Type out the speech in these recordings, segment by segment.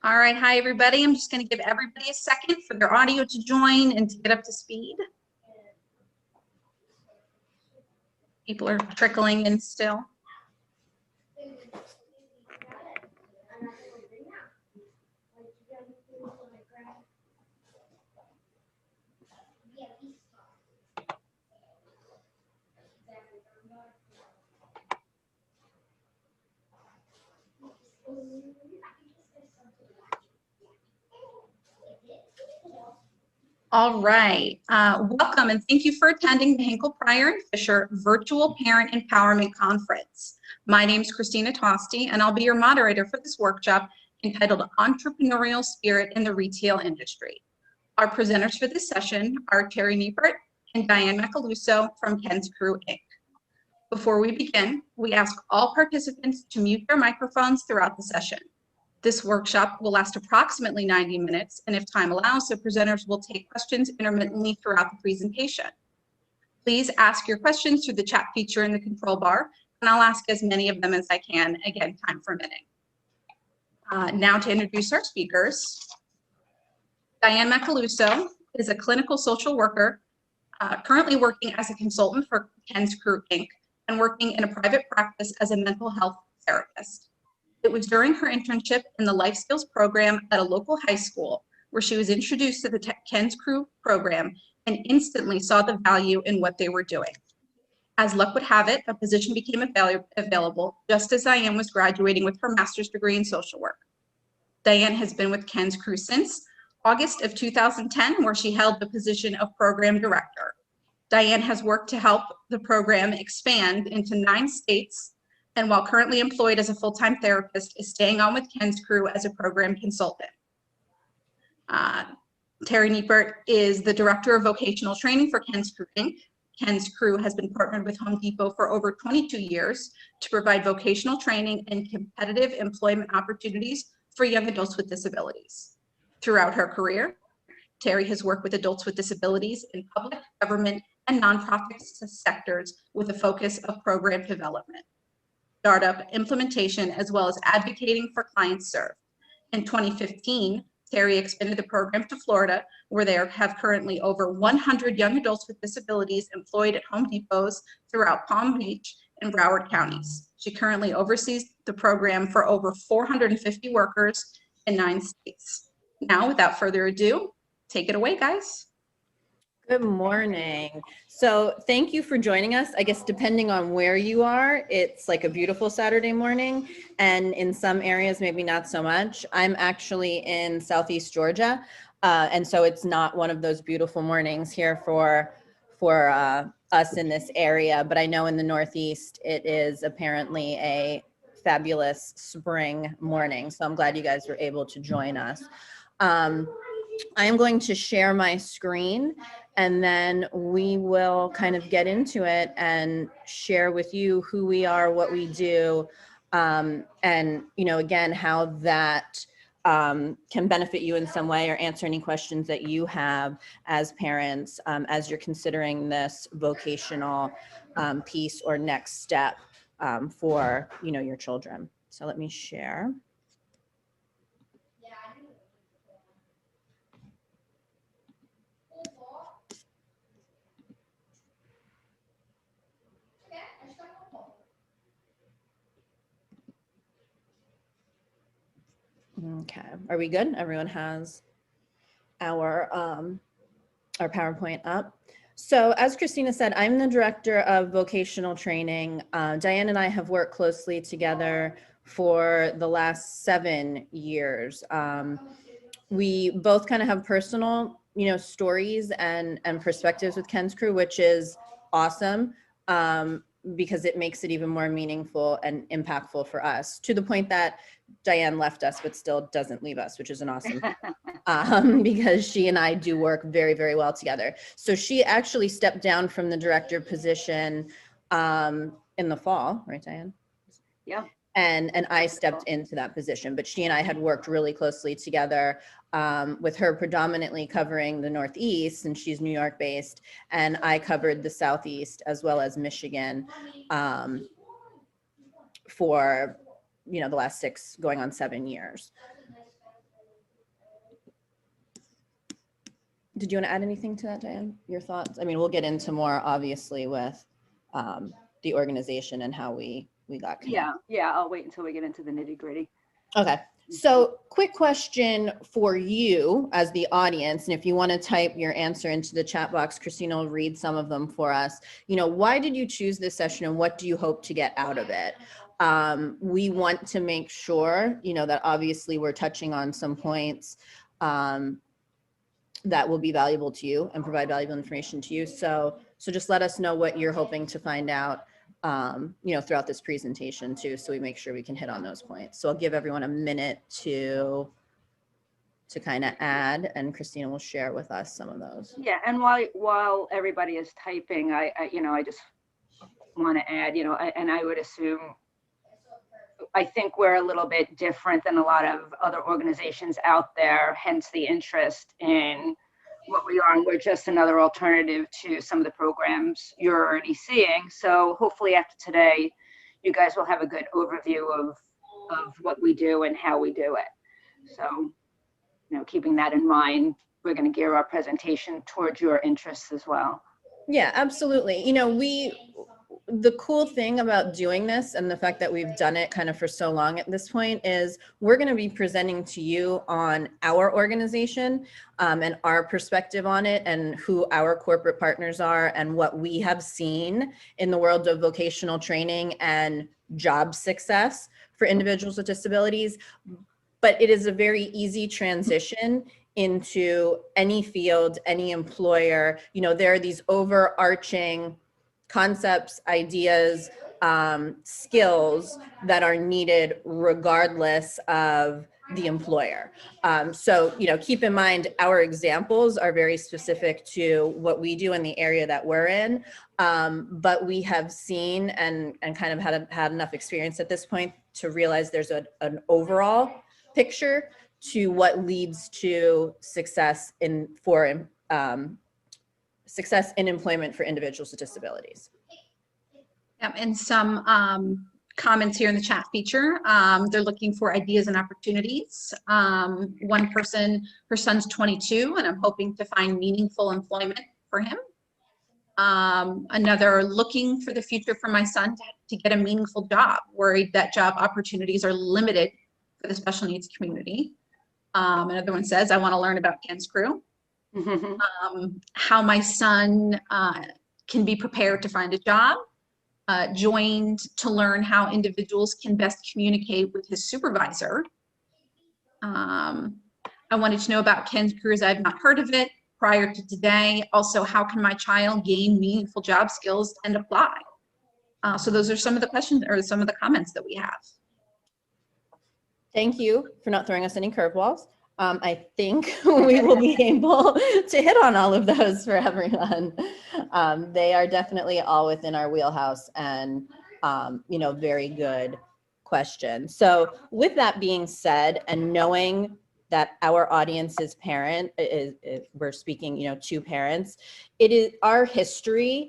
All right, hi everybody. I'm just going to give everybody a second for their audio to join and to get up to speed. People are trickling in still. All right, welcome and thank you for attending the Hinkle, Pryor and Fisher Virtual Parent Empowerment Conference. My name is Christina Tosti and I'll be your moderator for this workshop entitled Entrepreneurial Spirit in the Retail Industry. Our presenters for this session are Terry Niepert and Diane Macaluso from Ken's Krew, Inc. Before we begin, we ask all participants to mute their microphones throughout the session. This workshop will last approximately 90 minutes, and if time allows, the presenters will take questions intermittently throughout the presentation. Please ask your questions through the chat feature in the control bar, and I'll ask as many of them as I can, again, time permitting. Now to introduce our speakers. Diane Macaluso is a clinical social worker, currently working as a consultant for Ken's Krew, Inc., and working in a private practice as a mental health therapist. It was during her internship in the life skills program at a local high school where she was introduced to the Ken's Krew program and instantly saw the value in what they were doing. As luck would have it, a position became available just as Diane was graduating with her master's degree in social work. Diane has been with Ken's Krew since August of 2010, where she held the position of program director. Diane has worked to help the program expand into 9 states, and while currently employed as a full-time therapist, is staying on with Ken's Krew as a program consultant. Terry Niepert is the Director of Vocational Training for Ken's Krew, Inc. Ken's Krew has been partnered with Home Depot for over 22 years to provide vocational training and competitive employment opportunities for young adults with disabilities. Throughout her career, Terry has worked with adults with disabilities in public, government, and nonprofit sectors with a focus of program development, startup implementation, as well as advocating for clients served. In 2015, Terry expanded the program to Florida, where they have currently over 100 young adults with disabilities employed at Home Depots throughout Palm Beach and Broward counties. She currently oversees the program for over 450 workers in 9 states. Now, without further ado, take it away, guys. Good morning. So thank you for joining us. I guess depending on where you are, it's like a beautiful Saturday morning, and in some areas, maybe not so much. I'm actually in Southeast Georgia, and so it's not one of those beautiful mornings here for us in this area, but I know in the Northeast, it is apparently a fabulous spring morning. So I'm glad you guys were able to join us. I am going to share my screen and then we will kind of get into it and share with you who we are, what we do, and again, how that can benefit you in some way or answer any questions that you have as parents as you're considering this vocational piece or next step for your children. So let me share. Okay, are we good? Everyone has our PowerPoint up. So as Christina said, I'm the Director of Vocational Training. Diane and I have worked closely together for the last 7 years. We both kind of have personal, stories and perspectives with Ken's Krew, which is awesome. Because it makes it even more meaningful and impactful for us, to the point that Diane left us, but still doesn't leave us, which is an awesome thing, because she and I do work very, very well together. So she actually stepped down from the director position in the fall, right, Diane? Yeah. And I stepped into that position, but she and I had worked really closely together, with her predominantly covering the Northeast, and she's New York based, and I covered the Southeast as well as Michigan for the last 6 going on 7 years. Did you want to add anything to that, Diane? Your thoughts? I mean, we'll get into more obviously with the organization and how we got connected. Yeah, I'll wait until we get into the nitty-gritty. Okay, so quick question for you as the audience, and if you want to type your answer into the chat box, Christina will read some of them for us. You know, why did you choose this session and what do you hope to get out of it? We want to make sure, you know, that obviously we're touching on some points that will be valuable to you and provide valuable information to you. So just let us know what you're hoping to find out, you know, throughout this presentation too, so we make sure we can hit on those points. So I'll give everyone a minute to kind of add, and Christina will share with us some of those. Yeah, and while everybody is typing, I just want to add, and I would assume, I think we're a little bit different than a lot of other organizations out there, hence the interest in what we are. And we're just another alternative to some of the programs you're already seeing. So hopefully after today, you guys will have a good overview of what we do and how we do it. So, keeping that in mind, we're going to gear our presentation towards your interests as well. Yeah, absolutely. You know, the cool thing about doing this and the fact that we've done it kind of for so long at this point is we're going to be presenting to you on our organization and our perspective on it and who our corporate partners are and what we have seen in the world of vocational training and job success for individuals with disabilities. But it is a very easy transition into any field, any employer. You know, there are these overarching concepts, ideas, skills that are needed regardless of the employer. So, keep in mind our examples are very specific to what we do in the area that we're in. But we have seen and kind of had enough experience at this point to realize there's an overall picture to what leads to success in employment for individuals with disabilities. And some comments here in the chat feature. They're looking for ideas and opportunities. One person, her son's 22, and I'm hoping to find meaningful employment for him. Another, looking for the future for my son to get a meaningful job, worried that job opportunities are limited for the special needs community. Another one says, I want to learn about Ken's Krew. How my son can be prepared to find a job. Joined to learn how individuals can best communicate with his supervisor. I wanted to know about Ken's Krew as I've not heard of it prior to today. Also, how can my child gain meaningful job skills and apply? So those are some of the questions or some of the comments that we have. Thank you for not throwing us any curveballs. I think we will be able to hit on all of those for everyone. They are definitely all within our wheelhouse and, very good questions. So with that being said, and knowing that our audience is we're speaking, to parents, it is our history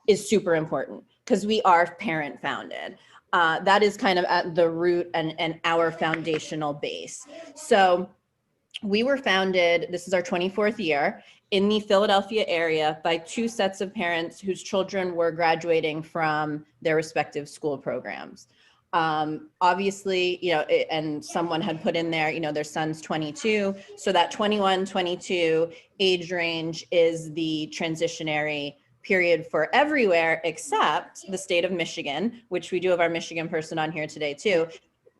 is super important because we are parent founded. That is kind of at the root and our foundational base. So we were founded, this is our 24th year, in the Philadelphia area by two sets of parents whose children were graduating from their respective school programs. Obviously, and someone had put in there, their son's 22. So that 21, 22 age range is the transitionary period for everywhere except the state of Michigan, which we do have our Michigan person on here today too.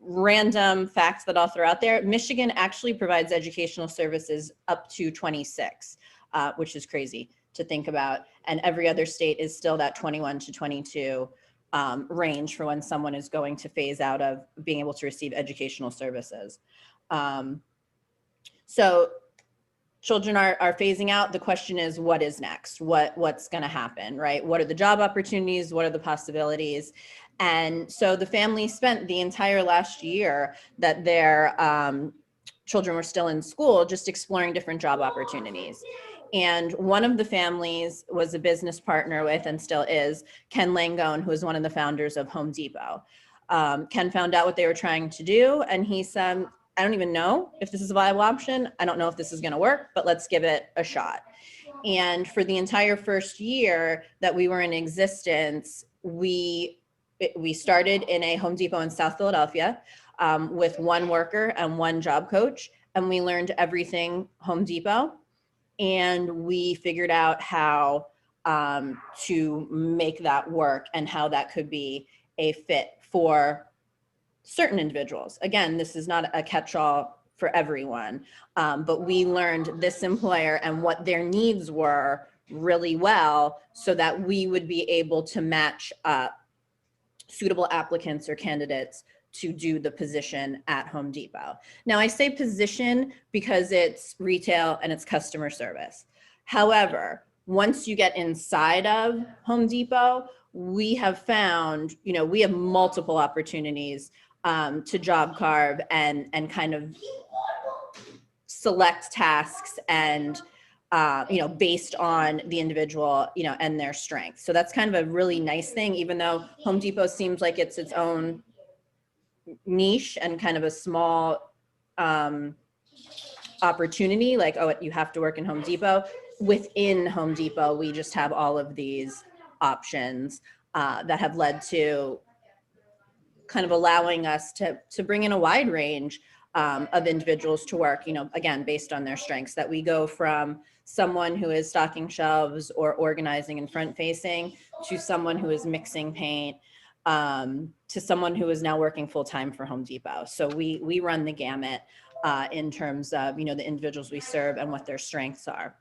Random facts that I'll throw out there. Michigan actually provides educational services up to 26, which is crazy to think about. And every other state is still that 21 to 22 range for when someone is going to phase out of being able to receive educational services. So children are phasing out. The question is, what is next? What's going to happen, right? What are the job opportunities? What are the possibilities? And so the family spent the entire last year that their children were still in school just exploring different job opportunities. And one of the families was a business partner with, and still is, Ken Langone, who is one of the founders of Home Depot. Ken found out what they were trying to do, and he said, I don't even know if this is a viable option. I don't know if this is going to work, but let's give it a shot. And for the entire first year that we were in existence, we started in a Home Depot in South Philadelphia with one worker and one job coach, and we learned everything Home Depot, and we figured out how to make that work and how that could be a fit for certain individuals. Again, this is not a catch-all for everyone, but we learned this employer and what their needs were really well so that we would be able to match up suitable applicants or candidates to do the position at Home Depot. Now, I say position because it's retail and it's customer service. However, once you get inside of Home Depot, we have found, we have multiple opportunities to job carve and kind of select tasks and based on the individual, and their strengths. So that's kind of a really nice thing, even though Home Depot seems like it's its own niche and kind of a small opportunity, like, oh, you have to work in Home Depot. Within Home Depot, we just have all of these options that have led to kind of allowing us to bring in a wide range of individuals to work, again, based on their strengths, that we go from someone who is stocking shelves or organizing and front facing to someone who is mixing paint to someone who is now working full time for Home Depot. So we run the gamut in terms of, the individuals we serve and what their strengths are.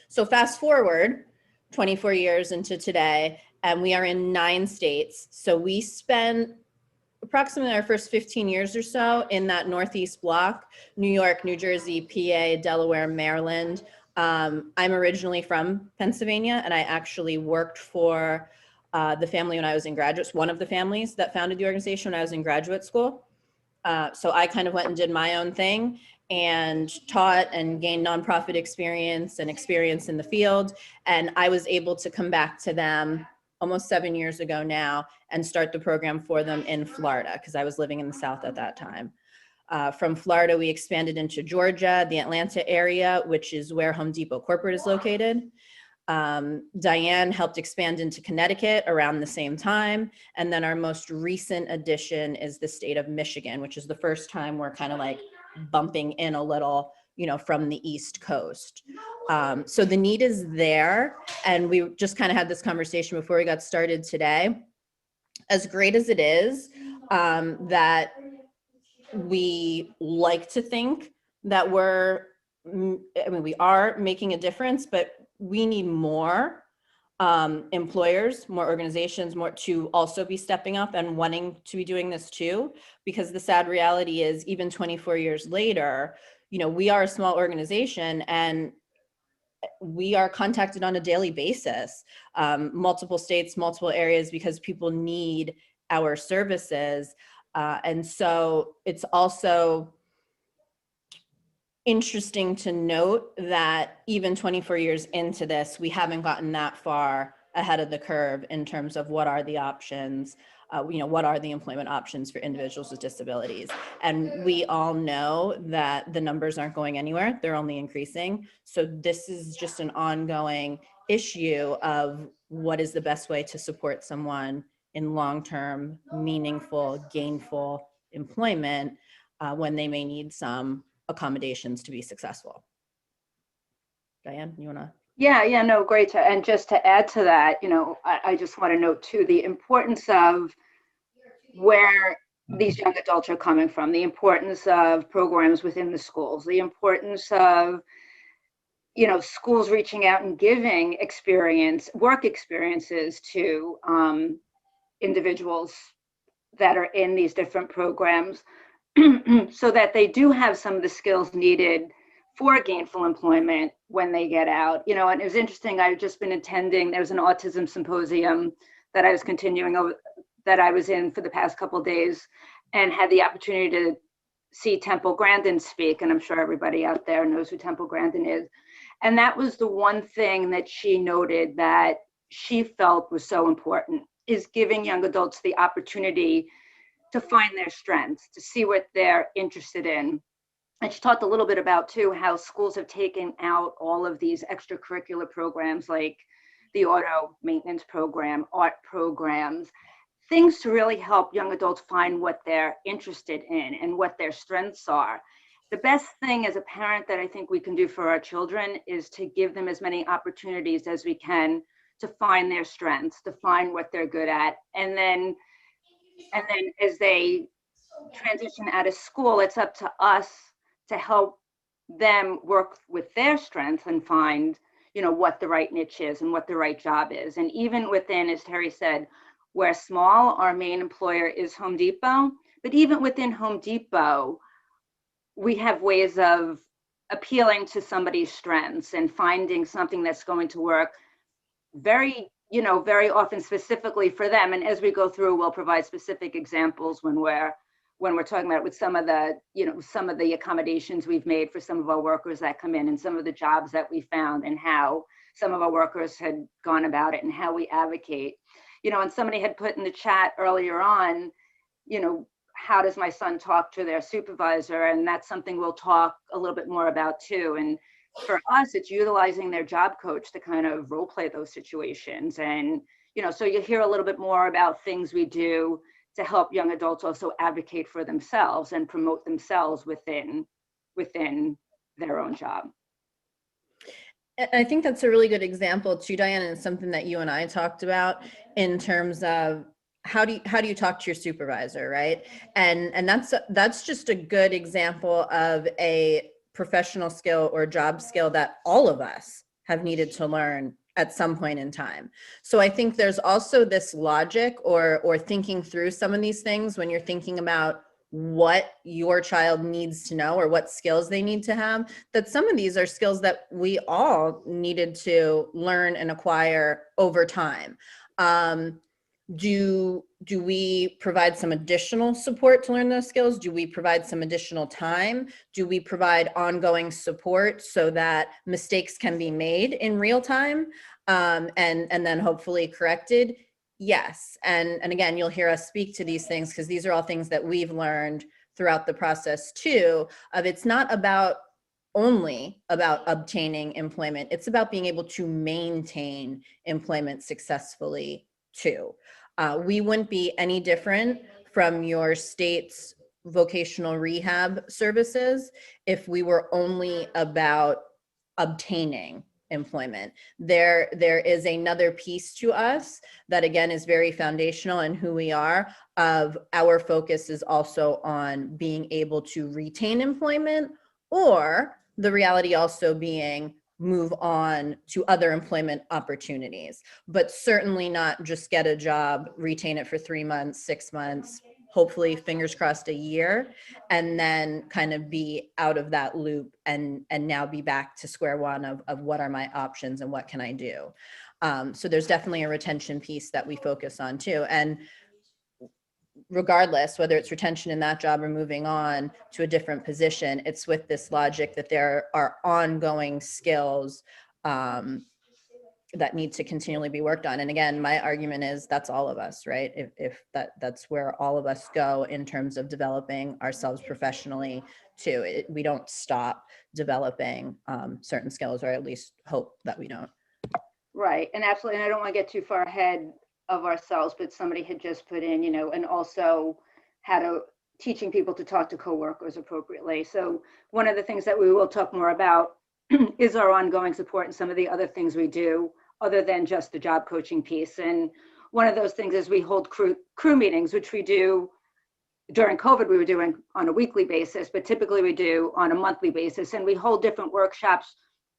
So fast forward 24 years into today, and we are in 9 states. So we spent approximately our first 15 years or so in that Northeast block: New York, New Jersey, PA, Delaware, Maryland. I'm originally from Pennsylvania, and I actually worked for the family when I was in graduate, one of the families that founded the organization when I was in graduate school. So I kind of went and did my own thing and taught and gained nonprofit experience and experience in the field. And I was able to come back to them almost 7 years ago now and start the program for them in Florida, because I was living in the South at that time. From Florida, we expanded into Georgia, the Atlanta area, which is where Home Depot corporate is located. Diane helped expand into Connecticut around the same time. And then our most recent addition is the state of Michigan, which is the first time we're kind of like bumping in a little, from the East Coast. So the need is there. And we just kind of had this conversation before we got started today. As great as it is, that we like to think that we are making a difference, but we need more employers, more organizations, more to also be stepping up and wanting to be doing this too, because the sad reality is, even 24 years later, we are a small organization and we are contacted on a daily basis, multiple states, multiple areas, because people need our services. And so it's also interesting to note that even 24 years into this, we haven't gotten that far ahead of the curve in terms of what are the options, what are the employment options for individuals with disabilities. And we all know that the numbers aren't going anywhere, they're only increasing. So this is just an ongoing issue of what is the best way to support someone in long-term, meaningful, gainful employment when they may need some accommodations to be successful. Diane, you want to? Yeah, no, great. And just to add to that, I just want to note too, the importance of where these young adults are coming from, the importance of programs within the schools, the importance of, schools reaching out and giving work experiences to individuals that are in these different programs so that they do have some of the skills needed for gainful employment when they get out. And it was interesting, I've just been attending, there was an autism symposium that I was that I was in for the past couple of days, and had the opportunity to see Temple Grandin speak. And I'm sure everybody out there knows who Temple Grandin is. And that was the one thing that she noted that she felt was so important, is giving young adults the opportunity to find their strengths, to see what they're interested in. And she talked a little bit about too how schools have taken out all of these extracurricular programs like the auto maintenance program, art programs, things to really help young adults find what they're interested in and what their strengths are. The best thing as a parent that I think we can do for our children is to give them as many opportunities as we can to find their strengths, to find what they're good at. And then as they transition out of school, it's up to us to help them work with their strengths and find, what the right niche is and what the right job is. And even within, as Terry said, we're small, our main employer is Home Depot, but even within Home Depot, we have ways of appealing to somebody's strengths and finding something that's going to work very often specifically for them. And as we go through, we'll provide specific examples when we're talking about with some of the accommodations we've made for some of our workers that come in and some of the jobs that we found and how some of our workers had gone about it and how we advocate. And somebody had put in the chat earlier on, how does my son talk to their supervisor? And that's something we'll talk a little bit more about too. And for us, it's utilizing their job coach to kind of role play those situations. And, so you hear a little bit more about things we do to help young adults also advocate for themselves and promote themselves within their own job. I think that's a really good example too, Diane, and it's something that you and I talked about in terms of how do you talk to your supervisor, right? And that's just a good example of a professional skill or job skill that all of us have needed to learn at some point in time. So I think there's also this logic or thinking through some of these things when you're thinking about what your child needs to know or what skills they need to have, that some of these are skills that we all needed to learn and acquire over time. Do we provide some additional support to learn those skills? Do we provide some additional time? Do we provide ongoing support so that mistakes can be made in real time and then hopefully corrected? Yes. And again, you'll hear us speak to these things because these are all things that we've learned throughout the process too, of it's not only about obtaining employment. It's about being able to maintain employment successfully too. We wouldn't be any different from your state's vocational rehab services if we were only about obtaining employment. There is another piece to us that again is very foundational in who we are. Of our focus is also on being able to retain employment, or the reality also being move on to other employment opportunities, but certainly not just get a job, retain it for 3 months, 6 months, hopefully fingers crossed a year, and then kind of be out of that loop and now be back to square one of what are my options and what can I do. So there's definitely a retention piece that we focus on too. And regardless, whether it's retention in that job or moving on to a different position, it's with this logic that there are ongoing skills that need to continually be worked on. And again, my argument is that's all of us, right? If that's where all of us go in terms of developing ourselves professionally too. We don't stop developing certain skills, or at least hope that we don't. Right, and absolutely, and I don't want to get too far ahead of ourselves, but somebody had just put in, and also teaching people to talk to coworkers appropriately. So one of the things that we will talk more about is our ongoing support and some of the other things we do other than just the job coaching piece. And one of those things is we hold crew meetings, which we do during COVID, we were doing on a weekly basis, but typically we do on a monthly basis. And we hold different workshops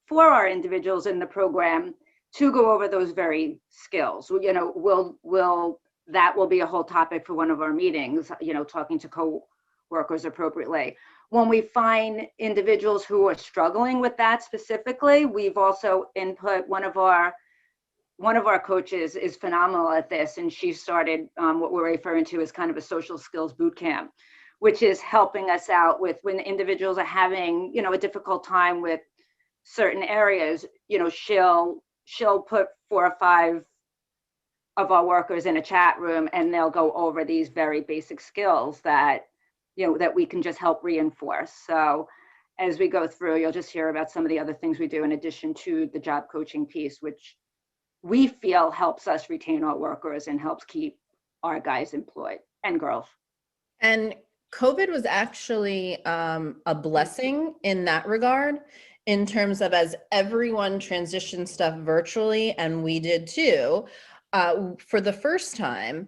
for our individuals in the program to go over those very skills. That will be a whole topic for one of our meetings, talking to co-workers appropriately. When we find individuals who are struggling with that specifically, we've also input one of our coaches is phenomenal at this, and she started what we're referring to as kind of a social skills boot camp, which is helping us out with when individuals are having, a difficult time with certain areas. She'll put 4 or 5 of our workers in a chat room, and they'll go over these very basic skills that, that we can just help reinforce. So as we go through, you'll just hear about some of the other things we do in addition to the job coaching piece, which we feel helps us retain our workers and helps keep our guys employed and girls. And COVID was actually a blessing in that regard, in terms of, as everyone transitioned stuff virtually, and we did too, for the first time,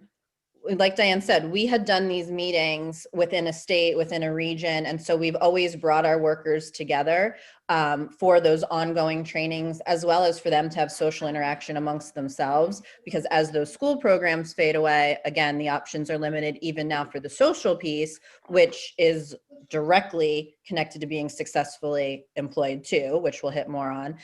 like Diane said, we had done these meetings within a state, within a region. And so we've always brought our workers together for those ongoing trainings, as well as for them to have social interaction amongst themselves. Because as those school programs fade away, again, the options are limited even now for the social piece, which is directly connected to being successfully employed too, which we'll hit more on.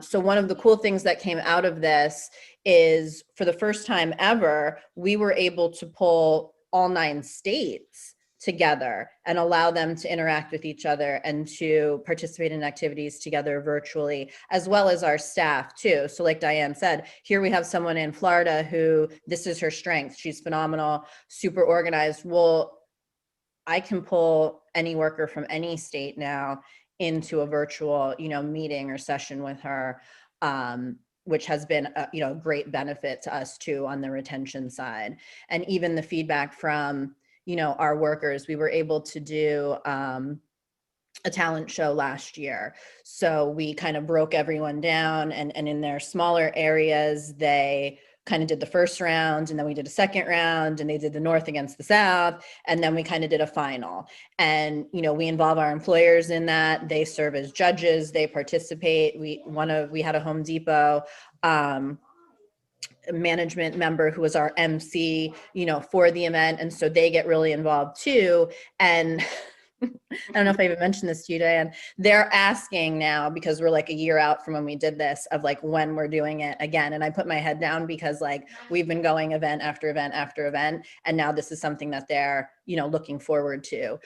So one of the cool things that came out of this is, for the first time ever, we were able to pull all 9 states together and allow them to interact with each other and to participate in activities together virtually, as well as our staff too. So like Diane said, here we have someone in Florida who, this is her strength. She's phenomenal, super organized. Well, I can pull any worker from any state now into a virtual, meeting or session with her, which has been a great benefit to us too on the retention side. And even the feedback from, our workers, we were able to do a talent show last year. So we kind of broke everyone down, and in their smaller areas, they kind of did the first round, and then we did a second round, and they did the North against the South, and then we kind of did a final. And we involve our employers in that. They serve as judges, they participate. We had a Home Depot management member who was our MC, for the event, and so they get really involved too. And I don't know if I even mentioned this to you, Diane. They're asking now, because we're like a year out from when we did this, of like when we're doing it again. And I put my head down, because like we've been going event after event after event, and now this is something that they're looking forward to.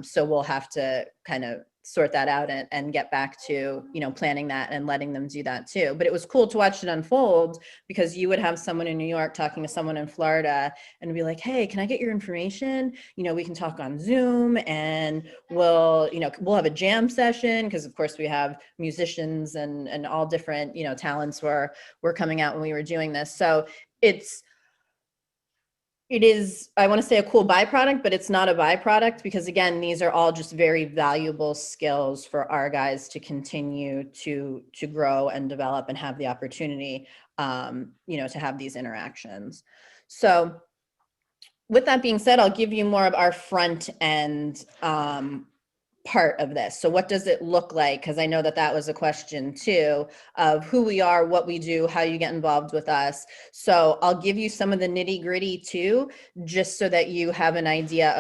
So we'll have to kind of sort that out and get back to planning that and letting them do that too. But it was cool to watch it unfold, because you would have someone in New York talking to someone in Florida and be like, hey, can I get your information? We can talk on Zoom, and we'll have a jam session, because of course we have musicians and all different talents were coming out when we were doing this. So it is, I want to say, a cool byproduct, but it's not a byproduct, because again, these are all just very valuable skills for our guys to continue to grow and develop and have the opportunity, to have these interactions. So with that being said, I'll give you more of our front end part of this. So what does it look like? Because I know that was a question too, of who we are, what we do, how you get involved with us. So I'll give you some of the nitty gritty too, just so that you have an idea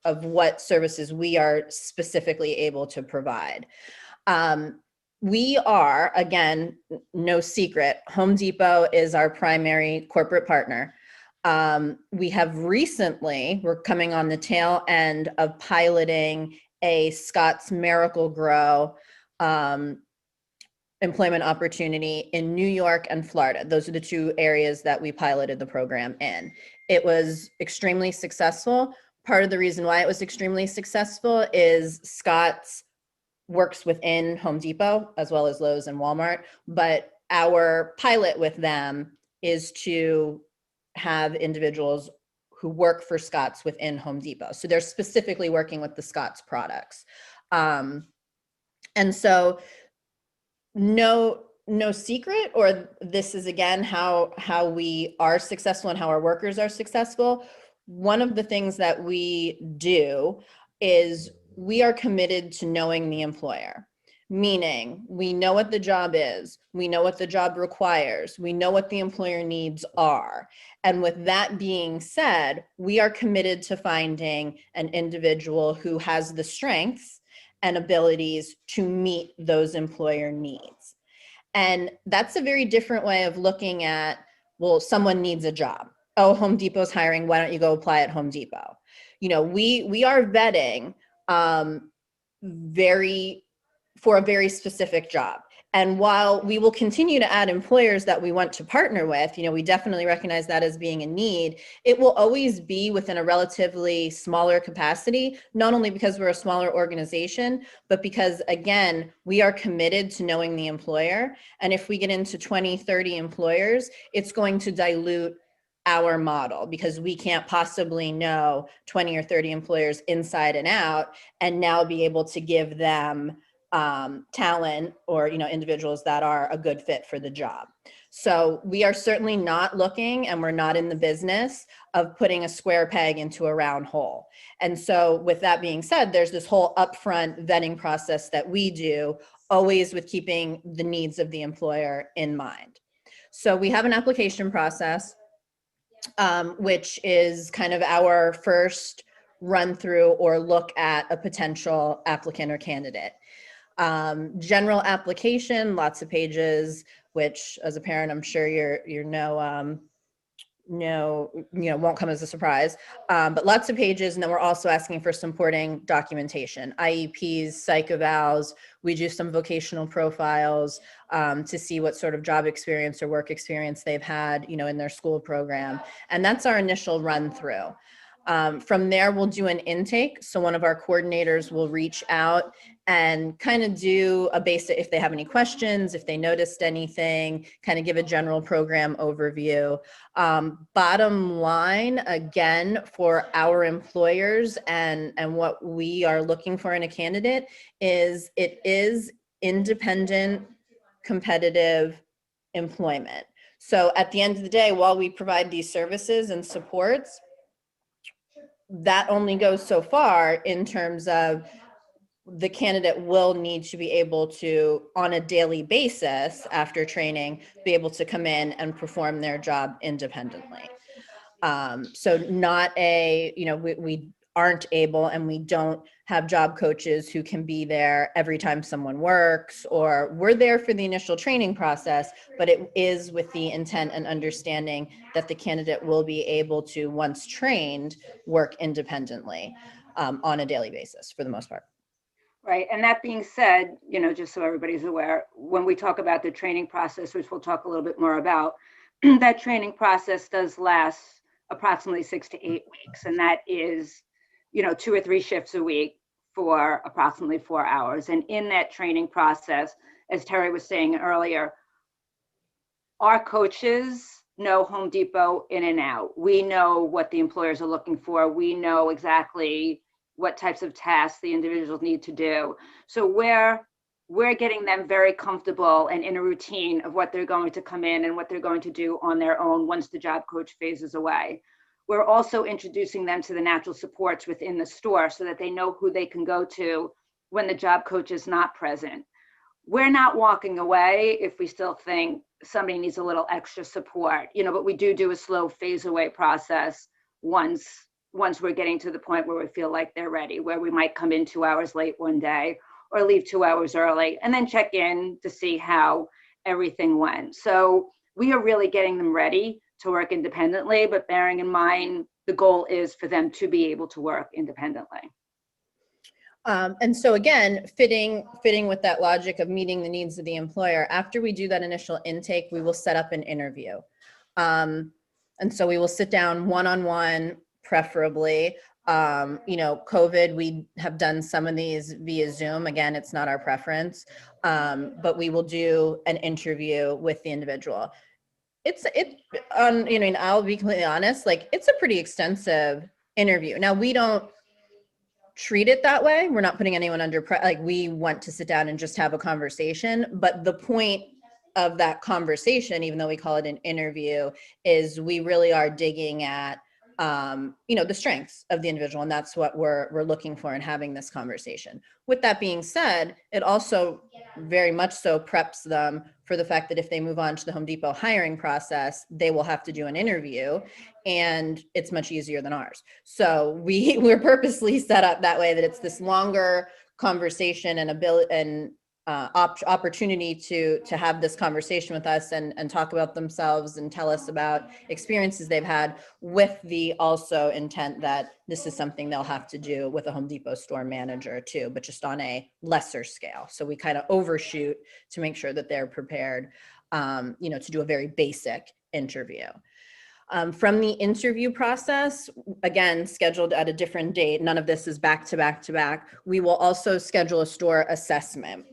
of what services we are specifically able to provide. We are, again, no secret, Home Depot is our primary corporate partner. We have recently, we're coming on the tail end of piloting a Scott's Miracle-Gro employment opportunity in New York and Florida. Those are the 2 areas that we piloted the program in. It was extremely successful. Part of the reason why it was extremely successful is Scott's works within Home Depot as well as Lowe's and Walmart, but our pilot with them is to have individuals who work for Scott's within Home Depot. So they're specifically working with the Scott's products. And so no secret, or this is again how we are successful and how our workers are successful. One of the things that we do is we are committed to knowing the employer. Meaning, we know what the job is, we know what the job requires, we know what the employer needs are. And with that being said, we are committed to finding an individual who has the strengths and abilities to meet those employer needs. And that's a very different way of looking at, well, someone needs a job. Oh, Home Depot's hiring, why don't you go apply at Home Depot? We are vetting for a very specific job. And while we will continue to add employers that we want to partner with, we definitely recognize that as being a need, it will always be within a relatively smaller capacity, not only because we're a smaller organization, but because, again, we are committed to knowing the employer. And if we get into 20, 30 employers, it's going to dilute our model because we can't possibly know 20 or 30 employers inside and out and now be able to give them talent or individuals that are a good fit for the job. So we are certainly not looking, and we're not in the business of putting a square peg into a round hole. And so with that being said, there's this whole upfront vetting process that we do, always with keeping the needs of the employer in mind. So we have an application process, which is kind of our first run through or look at a potential applicant or candidate. General application, lots of pages, which as a parent, I'm sure won't come as a surprise, but lots of pages. And then we're also asking for supporting documentation, IEPs, psych evals. We do some vocational profiles to see what sort of job experience or work experience they've had, in their school program. And that's our initial run through. From there, we'll do an intake. So one of our coordinators will reach out and kind of do a basic, if they have any questions, if they noticed anything, kind of give a general program overview. Bottom line, again, for our employers and what we are looking for in a candidate is it is independent, competitive employment. So at the end of the day, while we provide these services and supports, that only goes so far in terms of the candidate will need to be able to, on a daily basis after training, be able to come in and perform their job independently. So not we aren't able, and we don't have job coaches who can be there every time someone works, or we're there for the initial training process, but it is with the intent and understanding that the candidate will be able to, once trained, work independently on a daily basis for the most part. Right. And that being said, just so everybody's aware, when we talk about the training process, which we'll talk a little bit more about, that training process does last approximately 6 to 8 weeks. And that is, 2 or 3 shifts a week for approximately 4 hours. And in that training process, as Terry was saying earlier, our coaches know Home Depot in and out. We know what the employers are looking for. We know exactly what types of tasks the individuals need to do. So we're getting them very comfortable and in a routine of what they're going to come in and what they're going to do on their own once the job coach phase is away. We're also introducing them to the natural supports within the store so that they know who they can go to when the job coach is not present. We're not walking away if we still think somebody needs a little extra support, but we do a slow phase away process once we're getting to the point where we feel like they're ready, where we might come in 2 hours late one day or leave 2 hours early and then check in to see how everything went. So we are really getting them ready to work independently, but bearing in mind the goal is for them to be able to work independently. And so again, fitting with that logic of meeting the needs of the employer, after we do that initial intake, we will set up an interview. And so we will sit down one-on-one, preferably. COVID, we have done some of these via Zoom. Again, it's not our preference, but we will do an interview with the individual. I'll be completely honest, it's a pretty extensive interview. Now, we don't treat it that way. We're not putting anyone under we want to sit down and just have a conversation. But the point of that conversation, even though we call it an interview, is we really are digging at the strengths of the individual, and that's what we're looking for in having this conversation. With that being said, it also very much so preps them for the fact that if they move on to the Home Depot hiring process, they will have to do an interview, and it's much easier than ours. So we're purposely set up that way that it's this longer conversation and opportunity to have this conversation with us and talk about themselves and tell us about experiences they've had, with the also intent that this is something they'll have to do with a Home Depot store manager too, but just on a lesser scale. So we kind of overshoot to make sure that they're prepared, to do a very basic interview. From the interview process, again, scheduled at a different date, none of this is back to back to back. We will also schedule a store assessment.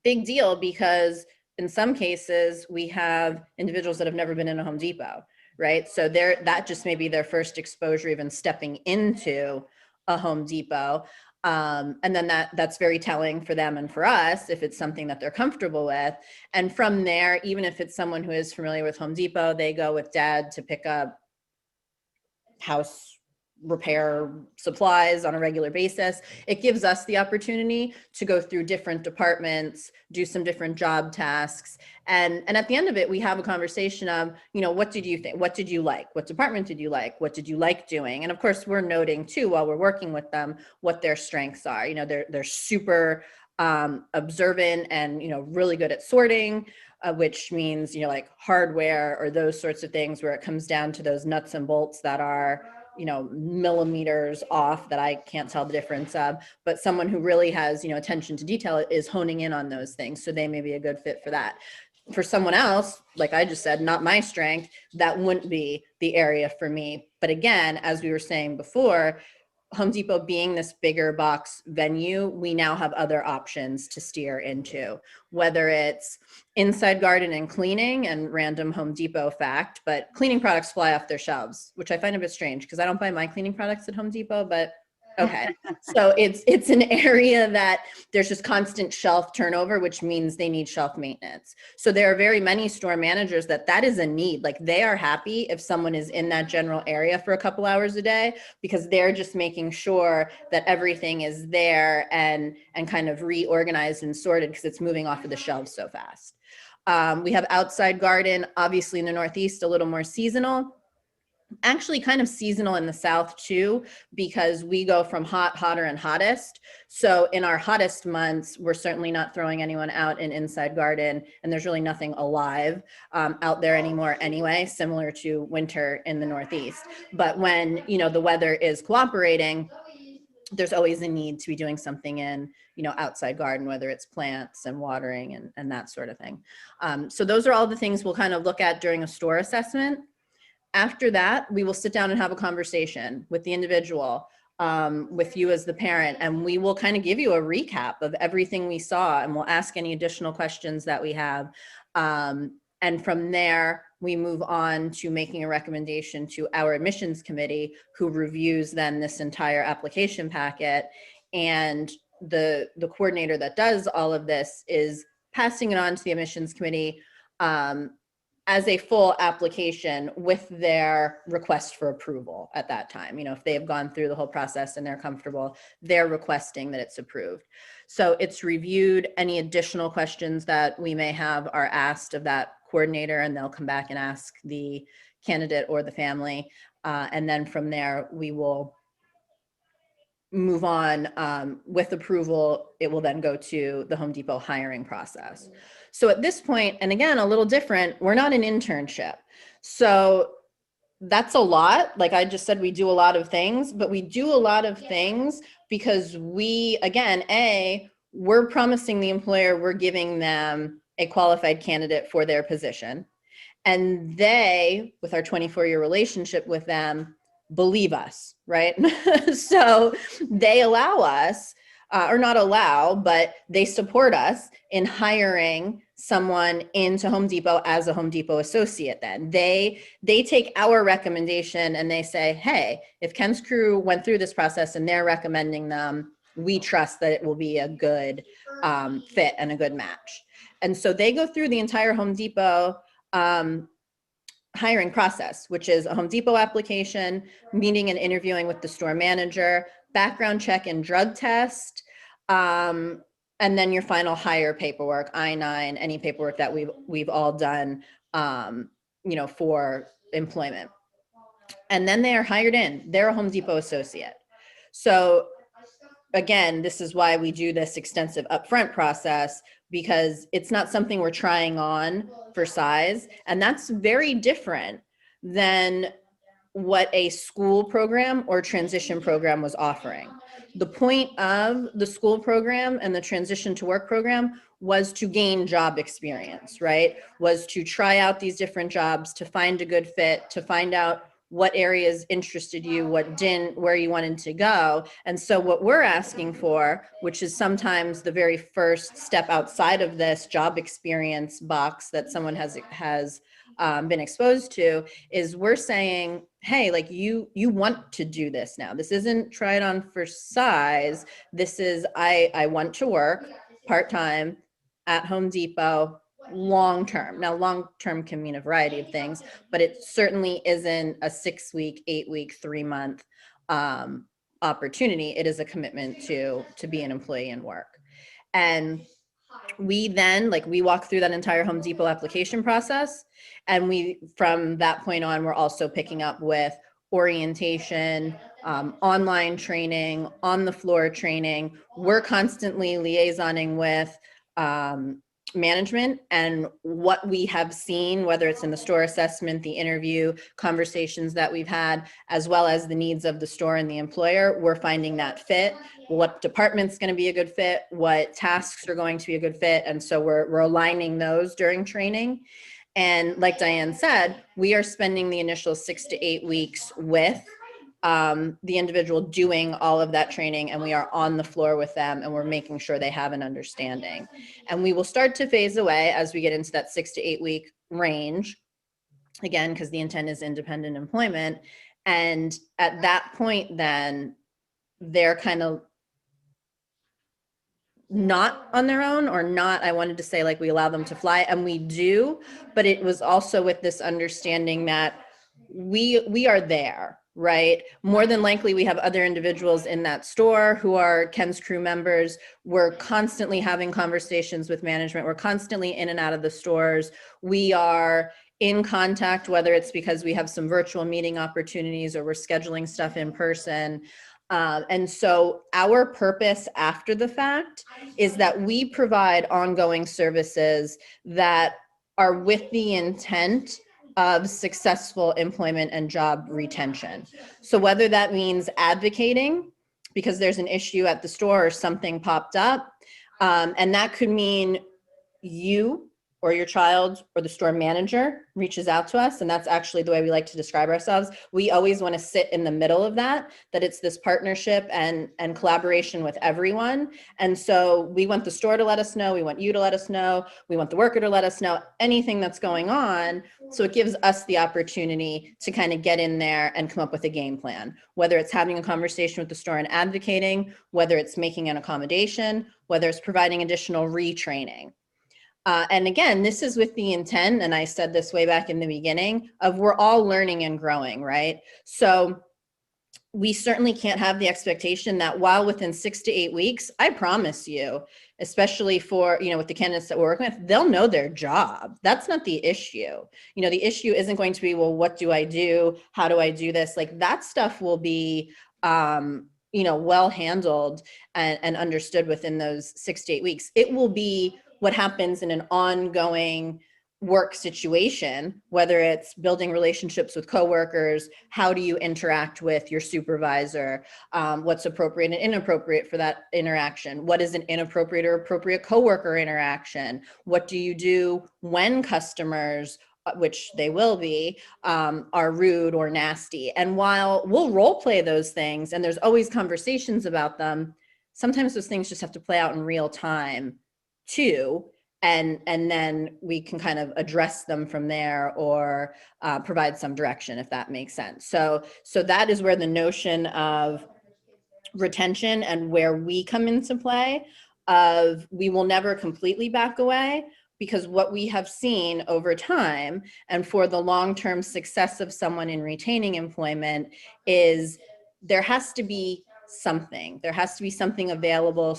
Big deal, because in some cases we have individuals that have never been in a Home Depot, right? So that just may be their first exposure even stepping into a Home Depot. And then that's very telling for them and for us if it's something that they're comfortable with. And from there, even if it's someone who is familiar with Home Depot, they go with dad to pick up house repair supplies on a regular basis. It gives us the opportunity to go through different departments, do some different job tasks. And at the end of it, we have a conversation of, what did you think? What did you like? What department did you like? What did you like doing? And of course, we're noting too, while we're working with them, what their strengths are. They're super observant and, really good at sorting, which means, like hardware or those sorts of things where it comes down to those nuts and bolts that are, millimeters off that I can't tell the difference of, but someone who really has, attention to detail is honing in on those things. So they may be a good fit for that. For someone else, like I just said, not my strength, that wouldn't be the area for me. But again, as we were saying before, Home Depot being this bigger box venue, we now have other options to steer into, whether it's inside garden and cleaning, and random Home Depot fact, but cleaning products fly off their shelves, which I find a bit strange because I don't buy my cleaning products at Home Depot, but okay. So it's an area that there's just constant shelf turnover, which means they need shelf maintenance. So there are very many store managers that is a need. Like, they are happy if someone is in that general area for a couple hours a day, because they're just making sure that everything is there and kind of reorganized and sorted, because it's moving off of the shelves so fast. We have outside garden, obviously in the Northeast, a little more seasonal. Actually kind of seasonal in the South too, because we go from hot, hotter, and hottest. So in our hottest months, we're certainly not throwing anyone out in inside garden, and there's really nothing alive out there anymore anyway, similar to winter in the Northeast. But when, the weather is cooperating, there's always a need to be doing something in, outside garden, whether it's plants and watering and that sort of thing. So those are all the things we'll kind of look at during a store assessment. After that, we will sit down and have a conversation with the individual, with you as the parent, and we will kind of give you a recap of everything we saw, and we'll ask any additional questions that we have. And from there, we move on to making a recommendation to our admissions committee, who reviews then this entire application packet. And the coordinator that does all of this is passing it on to the admissions committee as a full application with their request for approval at that time. If they have gone through the whole process and they're comfortable, they're requesting that it's approved. So it's reviewed. Any additional questions that we may have are asked of that coordinator, and they'll come back and ask the candidate or the family. And then from there, we will move on with approval. It will then go to the Home Depot hiring process. So at this point, and again, a little different, we're not an internship. So that's a lot. Like I just said, we do a lot of things, but we do a lot of things because we, again, we're promising the employer we're giving them a qualified candidate for their position. And they, with our 24-year relationship with them, believe us, right? So they allow us, or not allow, but they support us in hiring someone into Home Depot as a Home Depot associate. Then they take our recommendation and they say, hey, if Ken's Krew went through this process and they're recommending them, we trust that it will be a good fit and a good match. And so they go through the entire Home Depot hiring process, which is a Home Depot application, meeting and interviewing with the store manager, background check and drug test, and then your final hire paperwork, I-9, any paperwork that we've all done, for employment. And then they are hired in. They're a Home Depot associate. So again, this is why we do this extensive upfront process, because it's not something we're trying on for size. And that's very different than what a school program or transition program was offering. The point of the school program and the transition to work program was to gain job experience, right? Was to try out these different jobs, to find a good fit, to find out what areas interested you, what didn't, where you wanted to go. And so what we're asking for, which is sometimes the very first step outside of this job experience box that someone has been exposed to, is we're saying, hey, like you want to do this now. This isn't try it on for size. This is, I want to work part-time at Home Depot long-term. Now, long-term can mean a variety of things, but it certainly isn't a 6-week, 8-week, 3-month opportunity. It is a commitment to be an employee and work. And we then, like, we walk through that entire Home Depot application process. And we, from that point on, we're also picking up with orientation, online training, on the floor training. We're constantly liaisoning with management, and what we have seen, whether it's in the store assessment, the interview, conversations that we've had, as well as the needs of the store and the employer, we're finding that fit, what department's going to be a good fit, what tasks are going to be a good fit. And so we're aligning those during training. And like Diane said, we are spending the initial 6 to 8 weeks with the individual doing all of that training, and we are on the floor with them, and we're making sure they have an understanding. And we will start to phase away as we get into that 6 to 8 week range, again, because the intent is independent employment. And at that point, then they're kind of not on their own, or not, I wanted to say, like, we allow them to fly, and we do, but it was also with this understanding that we are there, right? More than likely, we have other individuals in that store who are Ken's Krew members. We're constantly having conversations with management. We're constantly in and out of the stores. We are in contact, whether it's because we have some virtual meeting opportunities or we're scheduling stuff in person. And so our purpose after the fact is that we provide ongoing services that are with the intent of successful employment and job retention. So whether that means advocating because there's an issue at the store or something popped up, and that could mean you or your child or the store manager reaches out to us. And that's actually the way we like to describe ourselves. We always want to sit in the middle of that it's this partnership and collaboration with everyone. And so we want the store to let us know, we want you to let us know, we want the worker to let us know anything that's going on. So it gives us the opportunity to kind of get in there and come up with a game plan, whether it's having a conversation with the store and advocating, whether it's making an accommodation, whether it's providing additional retraining. And again, this is with the intent, and I said this way back in the beginning, of we're all learning and growing, right? So we certainly can't have the expectation that while within 6 to 8 weeks, I promise you, especially for, with the candidates that we're working with, they'll know their job. That's not the issue. The issue isn't going to be, well, what do I do? How do I do this? Like, that stuff will be, well handled and understood within those 6 to 8 weeks. It will be what happens in an ongoing work situation, whether it's building relationships with coworkers, how do you interact with your supervisor, what's appropriate and inappropriate for that interaction, what is an inappropriate or appropriate coworker interaction, what do you do when customers, which they will be, are rude or nasty. And while we'll role play those things, and there's always conversations about them, sometimes those things just have to play out in real time too, and then we can kind of address them from there, or provide some direction, if that makes sense. So that is where the notion of retention and where we come into play, of we will never completely back away, because what we have seen over time and for the long-term success of someone in retaining employment is there has to be something. There has to be something available,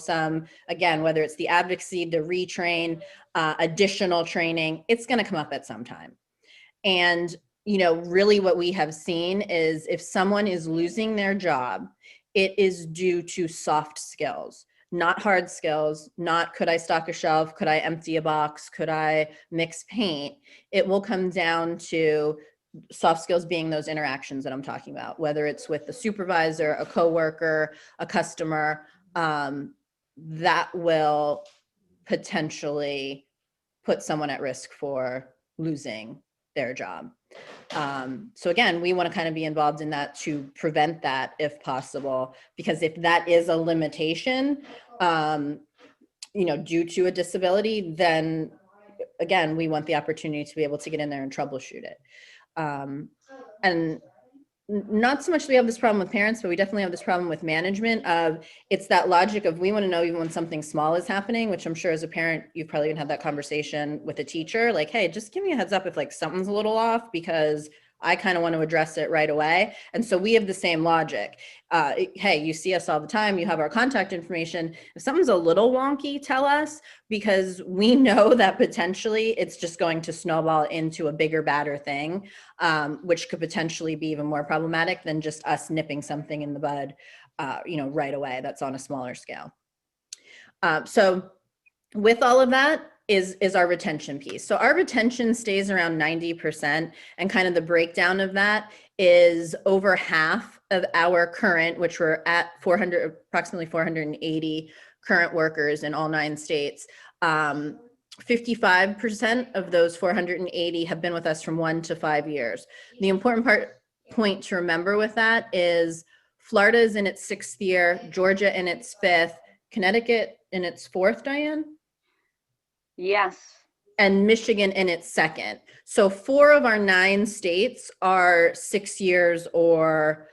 again, whether it's the advocacy, the retrain, additional training, it's going to come up at some time. And, really what we have seen is if someone is losing their job it is due to soft skills, not hard skills, not could I stock a shelf, could I empty a box, could I mix paint. It will come down to soft skills being those interactions that I'm talking about, whether it's with the supervisor, a coworker, a customer, that will potentially put someone at risk for losing their job. So again, we want to kind of be involved in that to prevent that if possible, because if that is a limitation, due to a disability, then again, we want the opportunity to be able to get in there and troubleshoot it. And not so much that we have this problem with parents, but we definitely have this problem with management of, it's that logic of, we want to know even when something small is happening, which I'm sure as a parent, you've probably even had that conversation with a teacher, like, hey, just give me a heads up if like something's a little off, because I kind of want to address it right away. And so we have the same logic. Hey, you see us all the time. You have our contact information. If something's a little wonky, tell us, because we know that potentially it's just going to snowball into a bigger, badder thing, which could potentially be even more problematic than just us nipping something in the bud, right away. That's on a smaller scale. So with all of that, is our retention piece. So our retention stays around 90%, and kind of the breakdown of that is over half of our current, which we're at approximately 480 current workers in all 9 states. 55% of those 480 have been with us from 1 to 5 years. The important point to remember with that is Florida is in its 6th year, Georgia in its 5th, Connecticut in its 4th, Diane? Yes. And Michigan in its 2nd. So 4 of our 9 states are 6 years or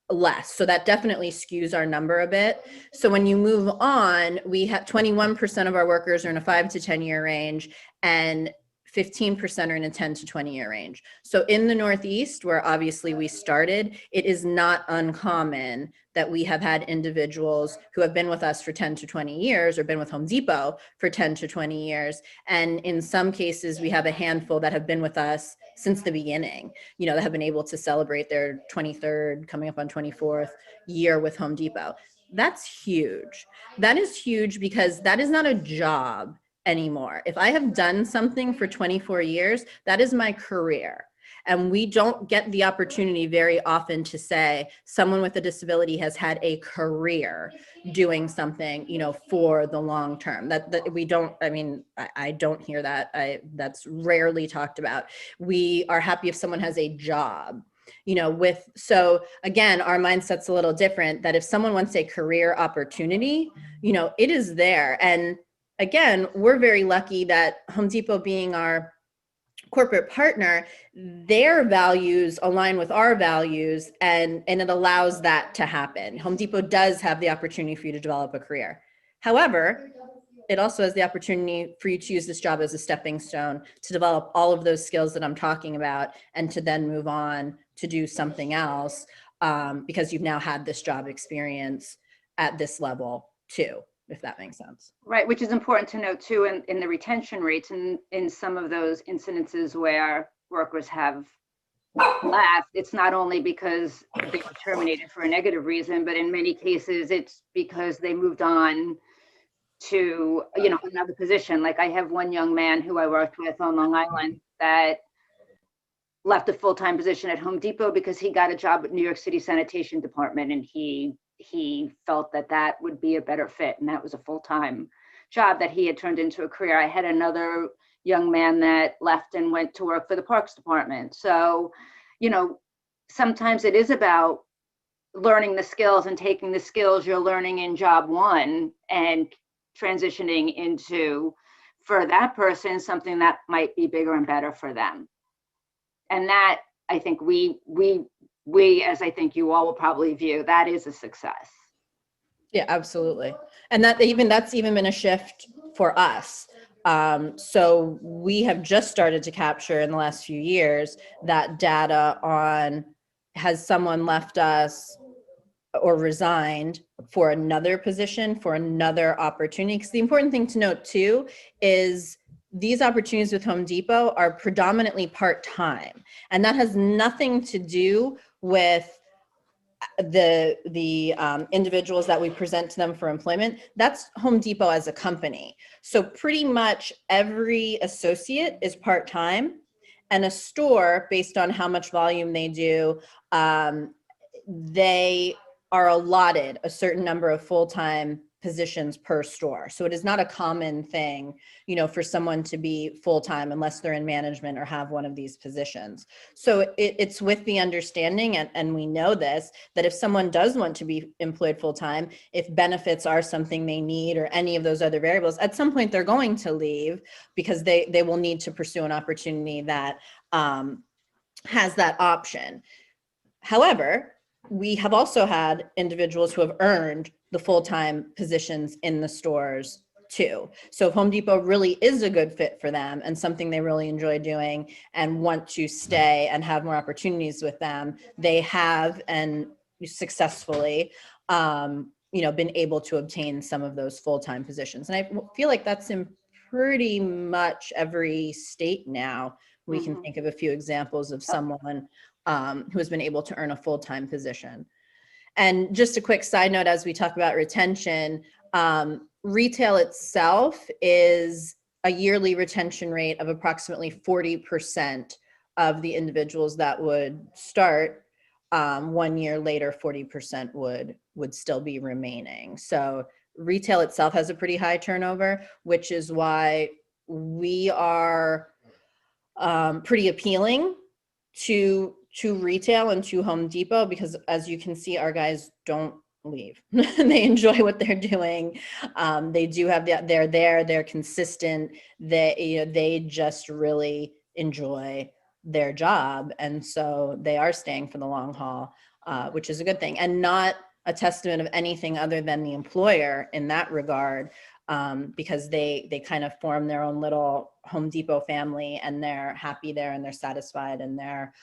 less. So that definitely skews our number a bit. So when you move on, we have 21% of our workers are in a 5 to 10 year range, and 15% are in a 10 to 20 year range. So in the Northeast, where obviously we started, it is not uncommon that we have had individuals who have been with us for 10 to 20 years, or been with Home Depot for 10 to 20 years. And in some cases, we have a handful that have been with us since the beginning, that have been able to celebrate their 23rd, coming up on 24th year with Home Depot. That's huge. That is huge, because that is not a job anymore. If I have done something for 24 years, that is my career. And we don't get the opportunity very often to say someone with a disability has had a career doing something, for the long term. That we don't, I don't hear that. That's rarely talked about. We are happy if someone has a job. So again, our mindset's a little different, that if someone wants a career opportunity, it is there. And again, we're very lucky that Home Depot, being our corporate partner, their values align with our values, and it allows that to happen. Home Depot does have the opportunity for you to develop a career. However, it also has the opportunity for you to use this job as a stepping stone to develop all of those skills that I'm talking about, and to then move on to do something else, because you've now had this job experience at this level too, if that makes sense. Right, which is important to note too, in the retention rates, and in some of those incidences where workers have left, it's not only because they were terminated for a negative reason, but in many cases it's because they moved on to another position. Like, I have one young man who I worked with on Long Island that left a full-time position at Home Depot because he got a job at New York City Sanitation Department, and he felt that would be a better fit, and that was a full-time job that he had turned into a career. I had another young man that left and went to work for the Parks Department. So, sometimes it is about learning the skills and taking the skills you're learning in job one and transitioning into, for that person, something that might be bigger and better for them. And that, I think we, as I think you all will probably view, that is a success. Yeah, absolutely. And that's even been a shift for us. So we have just started to capture in the last few years that data on, has someone left us or resigned for another position, for another opportunity? Because the important thing to note too is these opportunities with Home Depot are predominantly part-time, and that has nothing to do with the individuals that we present to them for employment, that's Home Depot as a company. So pretty much every associate is part-time, and a store, based on how much volume they do, they are allotted a certain number of full-time positions per store. So it is not a common thing, for someone to be full-time unless they're in management or have one of these positions. So it's with the understanding, and we know this, that if someone does want to be employed full-time, if benefits are something they need or any of those other variables, at some point they're going to leave because they will need to pursue an opportunity that has that option. However, we have also had individuals who have earned the full-time positions in the stores too. So if Home Depot really is a good fit for them and something they really enjoy doing and want to stay and have more opportunities with them, they have, and successfully, been able to obtain some of those full-time positions. And I feel like that's in pretty much every state now. We can think of a few examples of someone who has been able to earn a full-time position. And just a quick side note, as we talk about retention, retail itself is a yearly retention rate of approximately 40% of the individuals that would start. 1 year later, 40% would still be remaining. So retail itself has a pretty high turnover, which is why we are pretty appealing to retail and to Home Depot, because as you can see, our guys don't leave. They enjoy what they're doing. They do have they're there, they're consistent. They just really enjoy their job. And so they are staying for the long haul, which is a good thing, and not a testament of anything other than the employer in that regard. Because they kind of form their own little Home Depot family, and they're happy there, and they're satisfied, and they're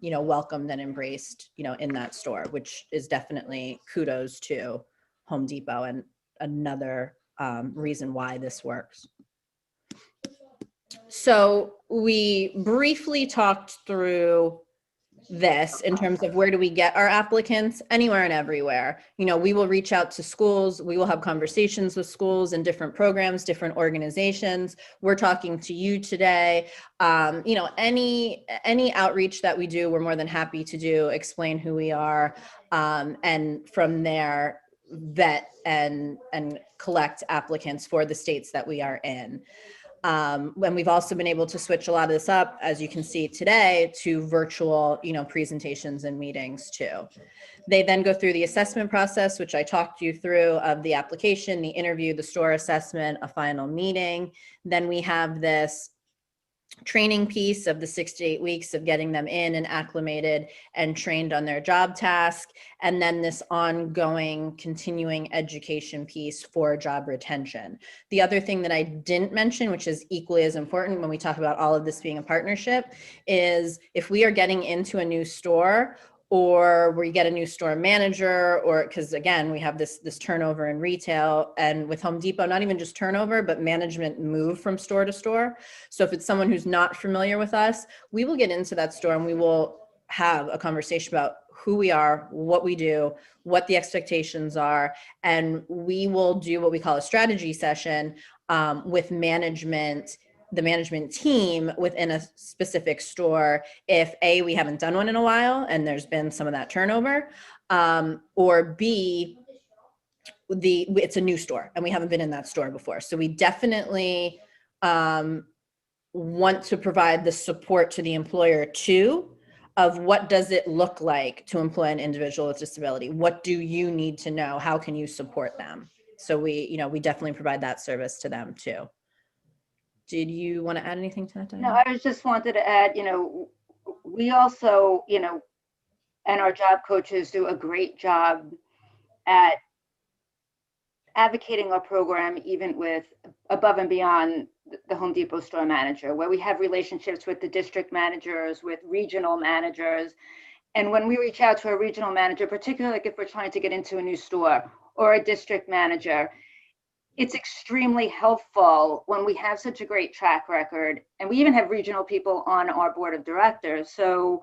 welcomed and embraced, in that store, which is definitely kudos to Home Depot, and another reason why this works. So we briefly talked through this in terms of where do we get our applicants? Anywhere and everywhere. We will reach out to schools. We will have conversations with schools and different programs, different organizations. We're talking to you today. Any outreach that we do, we're more than happy to do, explain who we are, and from there vet and collect applicants for the states that we are in. When we've also been able to switch a lot of this up, as you can see today, to virtual, presentations and meetings too. They then go through the assessment process, which I talked you through, of the application, the interview, the store assessment, a final meeting. Then we have this training piece of the 6 to 8 weeks of getting them in and acclimated and trained on their job task. And then this ongoing continuing education piece for job retention. The other thing that I didn't mention, which is equally as important when we talk about all of this being a partnership, is if we are getting into a new store, or we get a new store manager, or because again, we have this turnover in retail, and with Home Depot, not even just turnover, but management move from store to store. So if it's someone who's not familiar with us, we will get into that store and we will have a conversation about who we are, what we do, what the expectations are, and we will do what we call a strategy session with management, the management team within a specific store, if A, we haven't done one in a while and there's been some of that turnover, or B, it's a new store and we haven't been in that store before. So we definitely want to provide the support to the employer too, of what does it look like to employ an individual with disability? What do you need to know? How can you support them? So we definitely provide that service to them too. Did you want to add anything to that, Diane? No, I just wanted to add, we also, and our job coaches do a great job at advocating our program, even with above and beyond the Home Depot store manager, where we have relationships with the district managers, with regional managers. And when we reach out to a regional manager, particularly like if we're trying to get into a new store, or a district manager, it's extremely helpful when we have such a great track record, and we even have regional people on our board of directors. So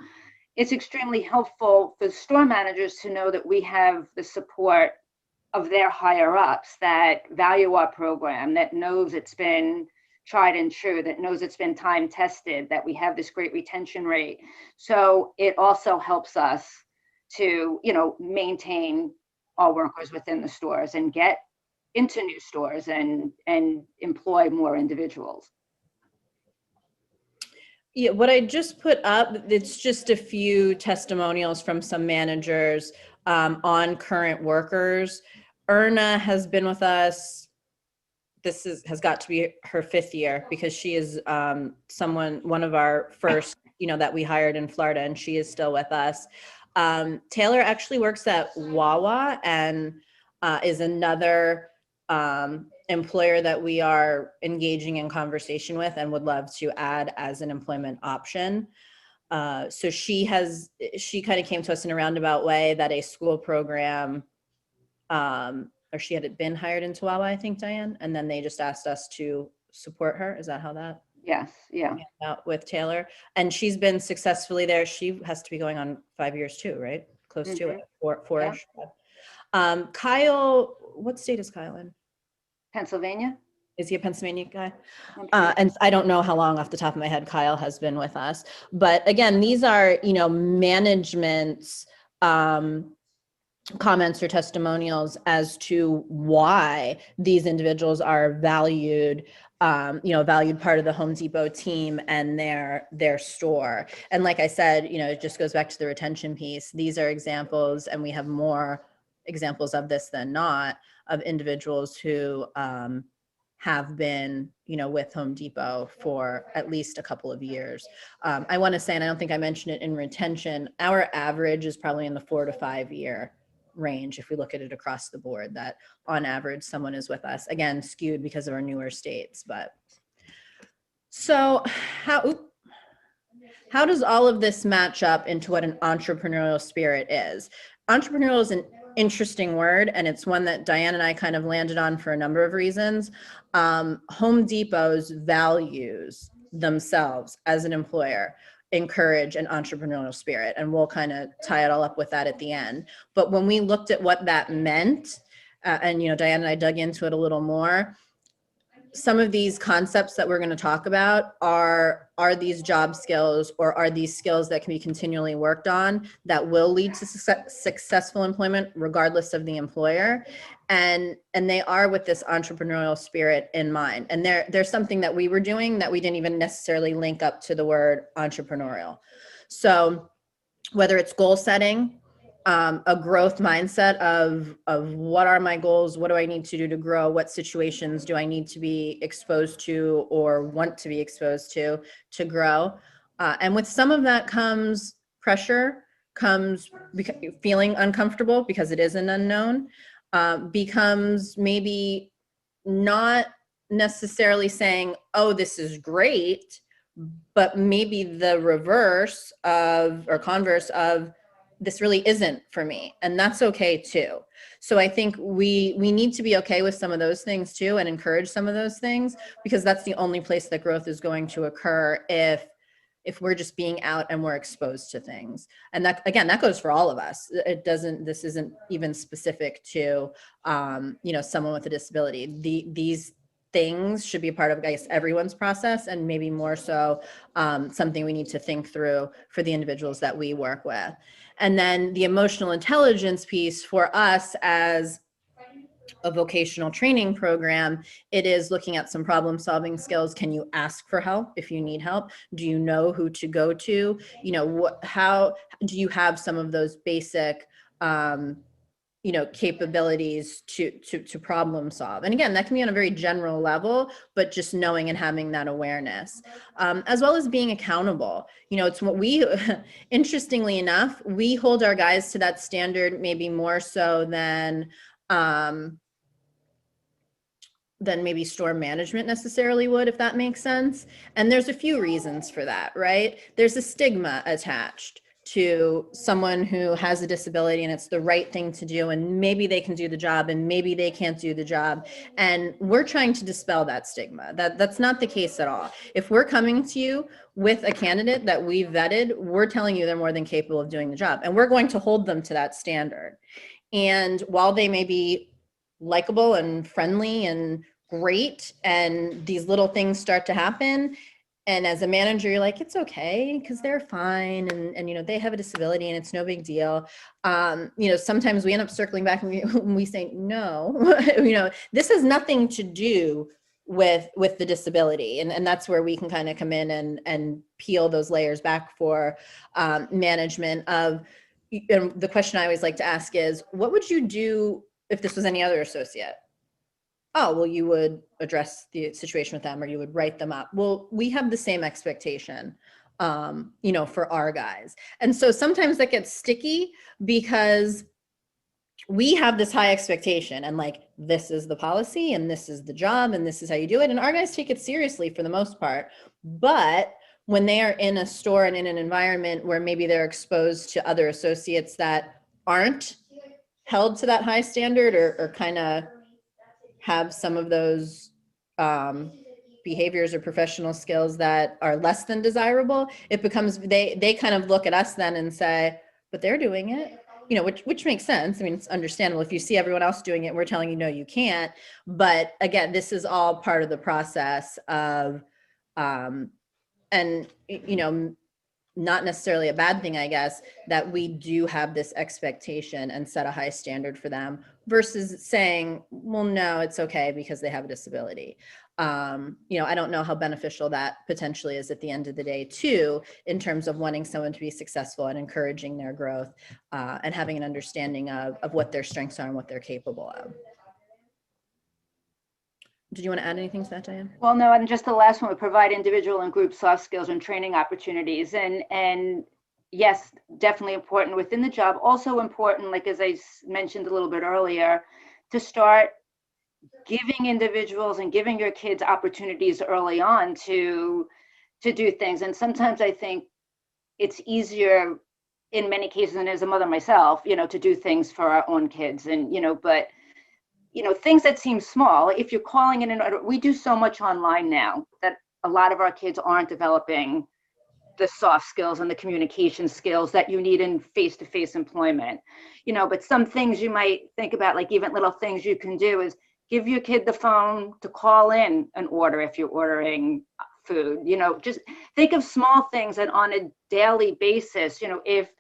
it's extremely helpful for store managers to know that we have the support of their higher ups that value our program, that knows it's been tried and true, that knows it's been time tested, that we have this great retention rate. So it also helps us to, maintain our workers within the stores and get into new stores and employ more individuals. Yeah, what I just put up, it's just a few testimonials from some managers on current workers. Erna has been with us. Has got to be her 5th year, because she is one of our first, that we hired in Florida, and she is still with us. Taylor actually works at Wawa and is another employer that we are engaging in conversation with and would love to add as an employment option. So she kind of came to us in a roundabout way that a school program, or she had been hired into Wawa, I think, Diane, and then they just asked us to support her. Is that how that? Yes, yeah. Out with Taylor, and she's been successfully there. She has to be going on 5 years too, right? Close to it, four-ish. Kyle, what state is Kyle in? Pennsylvania. Is he a Pennsylvania guy? And I don't know how long off the top of my head Kyle has been with us, but again, these are, management's comments or testimonials as to why these individuals are valued, valued part of the Home Depot team and their store. And like I said, it just goes back to the retention piece. These are examples, and we have more examples of this than not, of individuals who have been, with Home Depot for at least a couple of years. I want to say, and I don't think I mentioned it in retention, our average is probably in the 4 to 5 year range if we look at it across the board, that on average someone is with us, again skewed because of our newer states. But so how does all of this match up into what an entrepreneurial spirit is? Entrepreneurial is an interesting word, and it's one that Diane and I kind of landed on for a number of reasons. Home Depot's values themselves as an employer encourage an entrepreneurial spirit, and we'll kind of tie it all up with that at the end. But when we looked at what that meant, and Diane and I dug into it a little more, some of these concepts that we're going to talk about are these job skills, or are these skills that can be continually worked on that will lead to successful employment regardless of the employer, and they are with this entrepreneurial spirit in mind. And there's something that we were doing that we didn't even necessarily link up to the word entrepreneurial. So whether it's goal setting, a growth mindset of what are my goals, what do I need to do to grow, what situations do I need to be exposed to or want to be exposed to grow. And with some of that comes pressure, comes feeling uncomfortable because it is an unknown, becomes maybe not necessarily saying, oh, this is great, but maybe the reverse of, or converse of, this really isn't for me. And that's okay too. So I think we need to be okay with some of those things too, and encourage some of those things, because that's the only place that growth is going to occur if we're just being out and we're exposed to things. And that, again, that goes for all of us. This isn't even specific to, someone with a disability. These things should be a part of, I guess, everyone's process, and maybe more so something we need to think through for the individuals that we work with. And then the emotional intelligence piece for us as a vocational training program, it is looking at some problem solving skills. Can you ask for help if you need help? Do you know who to go to? How do you have some of those basic capabilities to problem solve? And again, that can be on a very general level, but just knowing and having that awareness, as well as being accountable. It's what we, interestingly enough, we hold our guys to that standard, maybe more so than maybe store management necessarily would, if that makes sense. And there's a few reasons for that, right? There's a stigma attached to someone who has a disability and it's the right thing to do, and maybe they can do the job and maybe they can't do the job. And we're trying to dispel that stigma. That's not the case at all. If we're coming to you with a candidate that we vetted, we're telling you they're more than capable of doing the job, and we're going to hold them to that standard. And while they may be likable and friendly and great, and these little things start to happen, and as a manager, you're like, it's okay, because they're fine, and they have a disability and it's no big deal. Sometimes we end up circling back and we say, no, this has nothing to do with the disability. And that's where we can kind of come in and peel those layers back for management of, the question I always like to ask is, what would you do if this was any other associate? Oh, well, you would address the situation with them, or you would write them up. Well, we have the same expectation, for our guys. And so sometimes that gets sticky because we have this high expectation, and like, this is the policy and this is the job and this is how you do it. And our guys take it seriously for the most part. But when they are in a store and in an environment where maybe they're exposed to other associates that aren't held to that high standard, or kind of have some of those behaviors or professional skills that are less than desirable, it becomes, they kind of look at us then and say, but they're doing it, which makes sense. I mean, it's understandable. If you see everyone else doing it, we're telling you, no, you can't. But again, this is all part of the process of, not necessarily a bad thing, I guess, that we do have this expectation and set a high standard for them, versus saying, well, no, it's okay because they have a disability. I don't know how beneficial that potentially is at the end of the day too, in terms of wanting someone to be successful and encouraging their growth, and having an understanding of what their strengths are and what they're capable of. Did you want to add anything to that, Diane? Well, no, and just the last one would provide individual and group soft skills and training opportunities. And yes, definitely important within the job. Also important, like as I mentioned a little bit earlier, to start giving individuals and giving your kids opportunities early on to do things. And sometimes I think it's easier in many cases, and as a mother myself, to do things for our own kids. And, but things that seem small, if you're calling in, we do so much online now that a lot of our kids aren't developing the soft skills and the communication skills that you need in face-to-face employment, but some things you might think about, like even little things you can do, is give your kid the phone to call in an order if you're ordering food, just think of small things that on a daily basis, if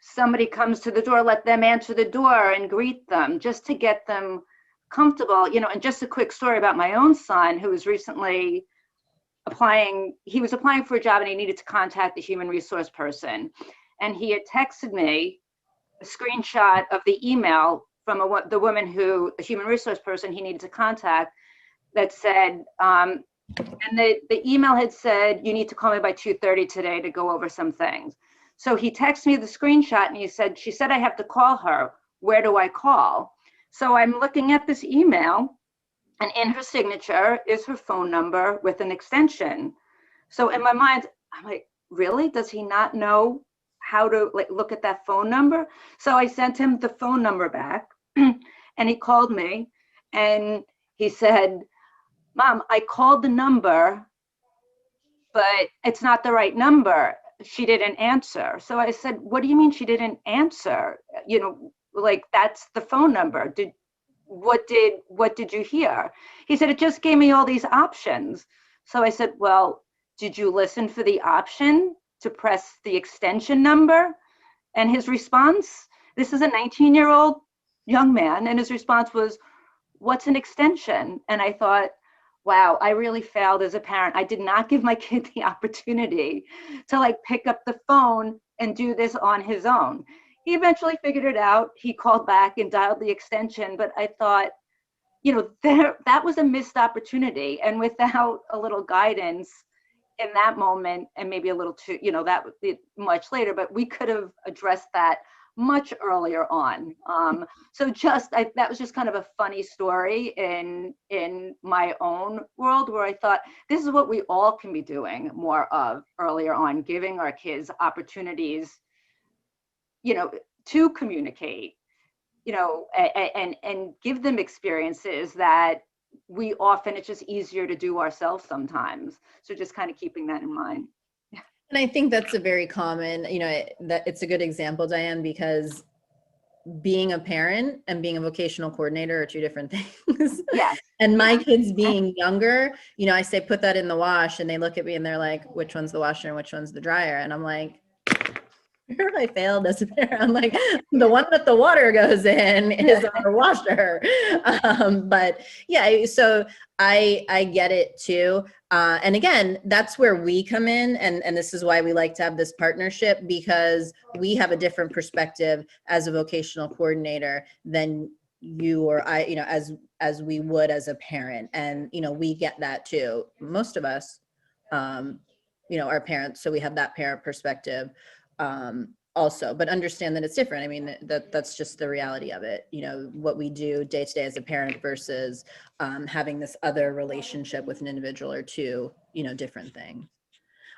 somebody comes to the door, let them answer the door and greet them, just to get them comfortable, and just a quick story about my own son, who was recently applying for a job and he needed to contact the human resource person. And he had texted me a screenshot of the email from the woman the human resource person he needed to contact, that said, and the email had said, you need to call me by 2:30 today to go over some things. So he texted me the screenshot and she said, I have to call her. Where do I call? So I'm looking at this email, and in her signature is her phone number with an extension. So in my mind, I'm like, really? Does he not know how to look at that phone number? So I sent him the phone number back and he called me and he said, Mom, I called the number, but it's not the right number. She didn't answer. So I said, what do you mean she didn't answer? That's the phone number. What did you hear? He said, it just gave me all these options. So I said, well, did you listen for the option to press the extension number? And his response, this is a 19-year-old young man, and his response was, what's an extension? And I thought, wow, I really failed as a parent. I did not give my kid the opportunity to pick up the phone and do this on his own. He eventually figured it out. He called back and dialed the extension, but I thought, that was a missed opportunity. And without a little guidance in that moment, and maybe a little too, that would be much later, but we could have addressed that much earlier on. So that was just kind of a funny story in my own world, where I thought this is what we all can be doing more of earlier on, giving our kids opportunities to communicate, and give them experiences that it's just easier to do ourselves sometimes. So just kind of keeping that in mind. And I think that's a very common, that it's a good example, Diane, because being a parent and being a vocational coordinator are two different things. Yes. And my kids being younger, I say, put that in the wash, and they look at me and they're like, which one's the washer and which one's the dryer? And I'm like, where have I failed as a parent? I'm like, the one that the water goes in is our washer. But yeah, so I get it too. And again, that's where we come in. And this is why we like to have this partnership, because we have a different perspective as a vocational coordinator than you or I, as we would as a parent. And, we get that too. Most of us, are parents. So we have that parent perspective also, but understand that it's different. I mean, that's just the reality of it. What we do day to day as a parent versus having this other relationship with an individual or two, different things.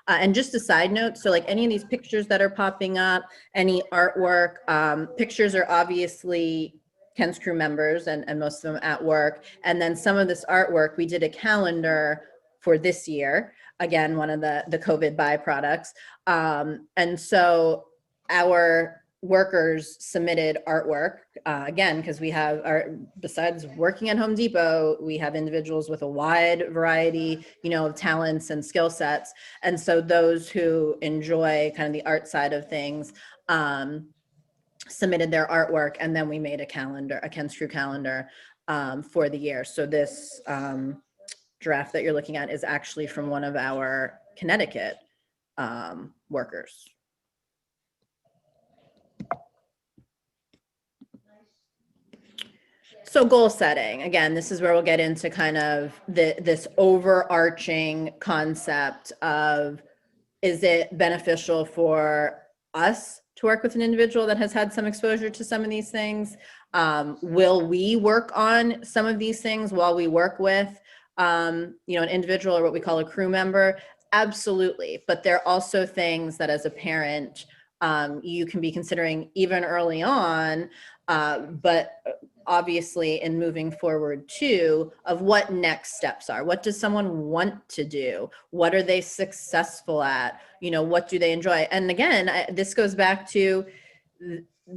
And just a side note, so like any of these pictures that are popping up, any artwork, pictures are obviously Ken's Krew members and most of them at work. And then some of this artwork, we did a calendar for this year. Again, one of the COVID byproducts. And so our workers submitted artwork, again, because we have besides working at Home Depot, we have individuals with a wide variety, of talents and skill sets. And so those who enjoy kind of the art side of things, submitted their artwork, and then we made a calendar, a Ken's Krew calendar for the year. So this draft that you're looking at is actually from one of our Connecticut workers. So goal setting, again, this is where we'll get into kind of this overarching concept of, is it beneficial for us to work with an individual that has had some exposure to some of these things? Will we work on some of these things while we work with, an individual or what we call a crew member? Absolutely. But there are also things that as a parent, you can be considering even early on, but obviously in moving forward too, of what next steps are. What does someone want to do? What are they successful at? What do they enjoy? And again, this goes back to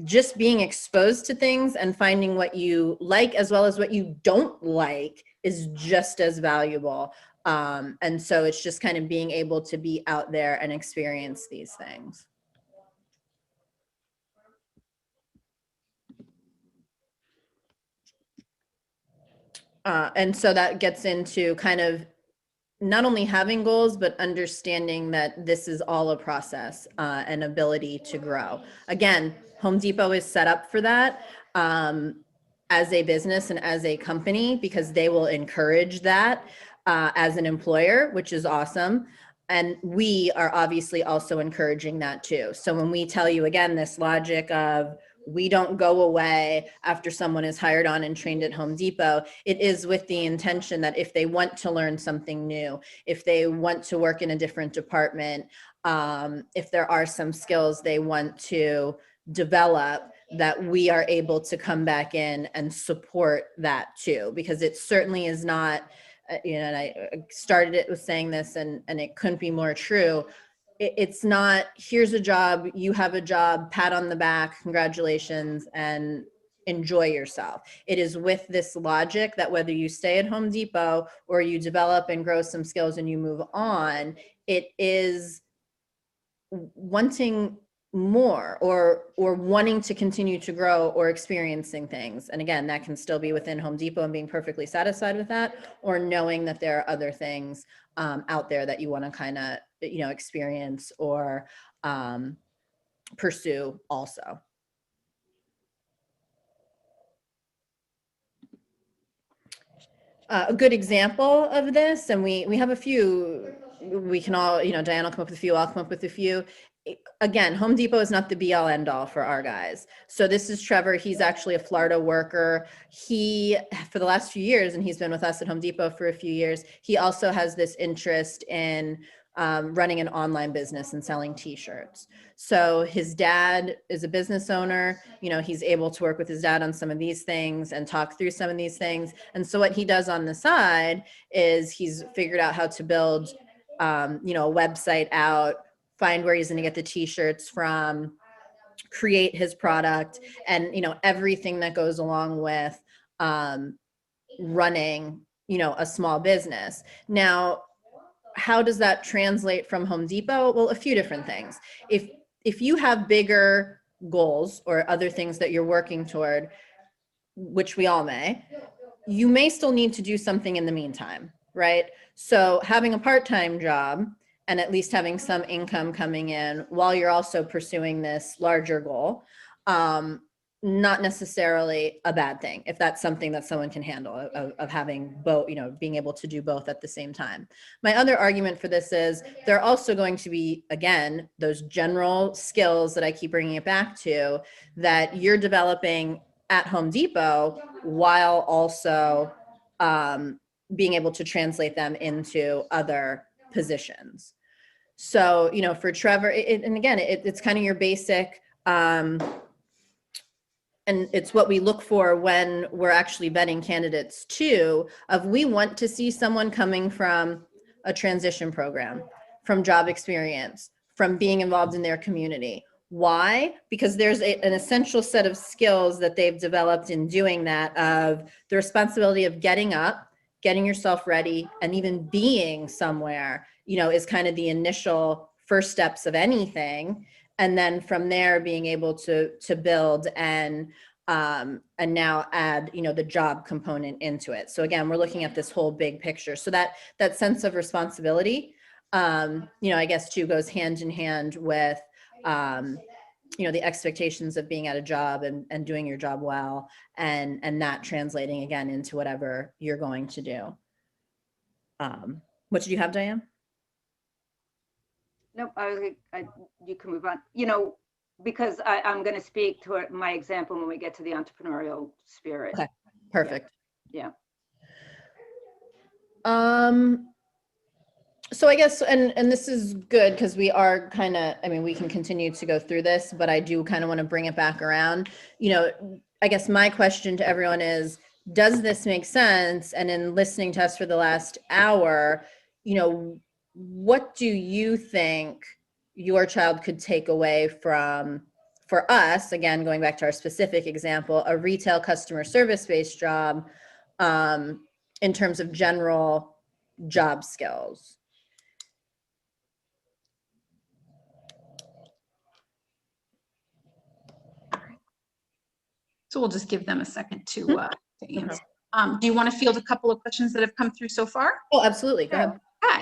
just being exposed to things and finding what you like as well as what you don't like is just as valuable. And so it's just kind of being able to be out there and experience these things. And so that gets into kind of not only having goals, but understanding that this is all a process, and ability to grow. Again, Home Depot is set up for that as a business and as a company, because they will encourage that as an employer, which is awesome. And we are obviously also encouraging that too. So when we tell you, again, this logic of, we don't go away after someone is hired on and trained at Home Depot, it is with the intention that if they want to learn something new, if they want to work in a different department, if there are some skills they want to develop, that we are able to come back in and support that too, because it certainly is not, and I started it with saying this, and it couldn't be more true. It's not, here's a job, you have a job, pat on the back, congratulations, and enjoy yourself. It is with this logic that whether you stay at Home Depot or you develop and grow some skills and you move on, it is wanting more or wanting to continue to grow or experiencing things. And again, that can still be within Home Depot and being perfectly satisfied with that, or knowing that there are other things out there that you want to kind of, experience or pursue also. A good example of this, and we have a few, we can all, Diane will come up with a few, I'll come up with a few. Again, Home Depot is not the be all end all for our guys. So this is Trevor. He's actually a Florida worker. He, for the last few years, and he's been with us at Home Depot for a few years, he also has this interest in running an online business and selling t-shirts. So his dad is a business owner, you know, he's able to work with his dad on some of these things and talk through some of these things. And so what he does on the side is he's figured out how to build, you know, a website out, find where he's going to get the t-shirts from, create his product, and, you know, everything that goes along with running, you know, a small business. Now, how does that translate from Home Depot? Well, a few different things. If you have bigger goals or other things that you're working toward, which we all may, you may still need to do something in the meantime, right? So having a part-time job and at least having some income coming in while you're also pursuing this larger goal, not necessarily a bad thing if that's something that someone can handle, of having both, you know, being able to do both at the same time. My other argument for this is there are also going to be, again, those general skills that I keep bringing it back to that you're developing at Home Depot while also being able to translate them into other positions. So, you know, for Trevor, and again, it's kind of your basic, and it's what we look for when we're actually vetting candidates too, of we want to see someone coming from a transition program, from job experience, from being involved in their community. Why? Because there's an essential set of skills that they've developed in doing that, of the responsibility of getting up, getting yourself ready, and even being somewhere, you know, is kind of the initial first steps of anything. And then from there, being able to build and now add, you know, the job component into it. So again, we're looking at this whole big picture. So that sense of responsibility, you know, I guess too goes hand in hand with, you know, the expectations of being at a job and doing your job well, and that translating again into whatever you're going to do. What did you have, Diane? Nope, you can move on. You know, because I'm going to speak to my example when we get to the entrepreneurial spirit. Okay, perfect. Yeah. So I guess, and this is good because we are kind of, I mean, we can continue to go through this, but I do kind of want to bring it back around. You know, I guess my question to everyone is, does this make sense? And in listening to us for the last hour, you know, what do you think your child could take away from, for us, again, going back to our specific example, a retail customer service-based job, in terms of general job skills? So we'll just give them a second to answer. Do you want to field a couple of questions that have come through so far? Oh, absolutely. Go ahead. Okay.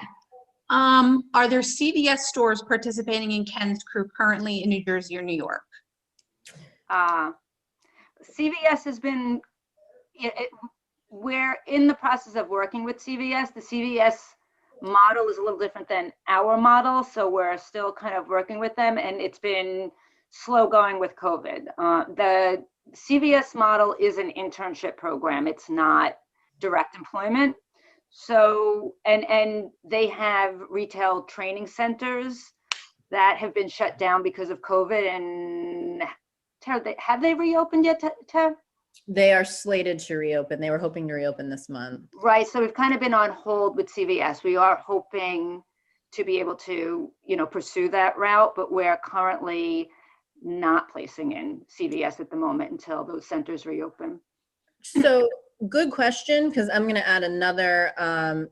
Are there CVS stores participating in Ken's Krew currently in New Jersey or New York? CVS has been, we're in the process of working with CVS. The CVS model is a little different than our model, so we're still kind of working with them, and it's been slow going with COVID. The CVS model is an internship program. It's not direct employment. So, and they have retail training centers that have been shut down because of COVID. And have they reopened yet, Tev? They are slated to reopen. They were hoping to reopen this month. Right. So we've kind of been on hold with CVS. We are hoping to be able to, you know, pursue that route, but we're currently not placing in CVS at the moment until those centers reopen. So good question, because I'm going to add another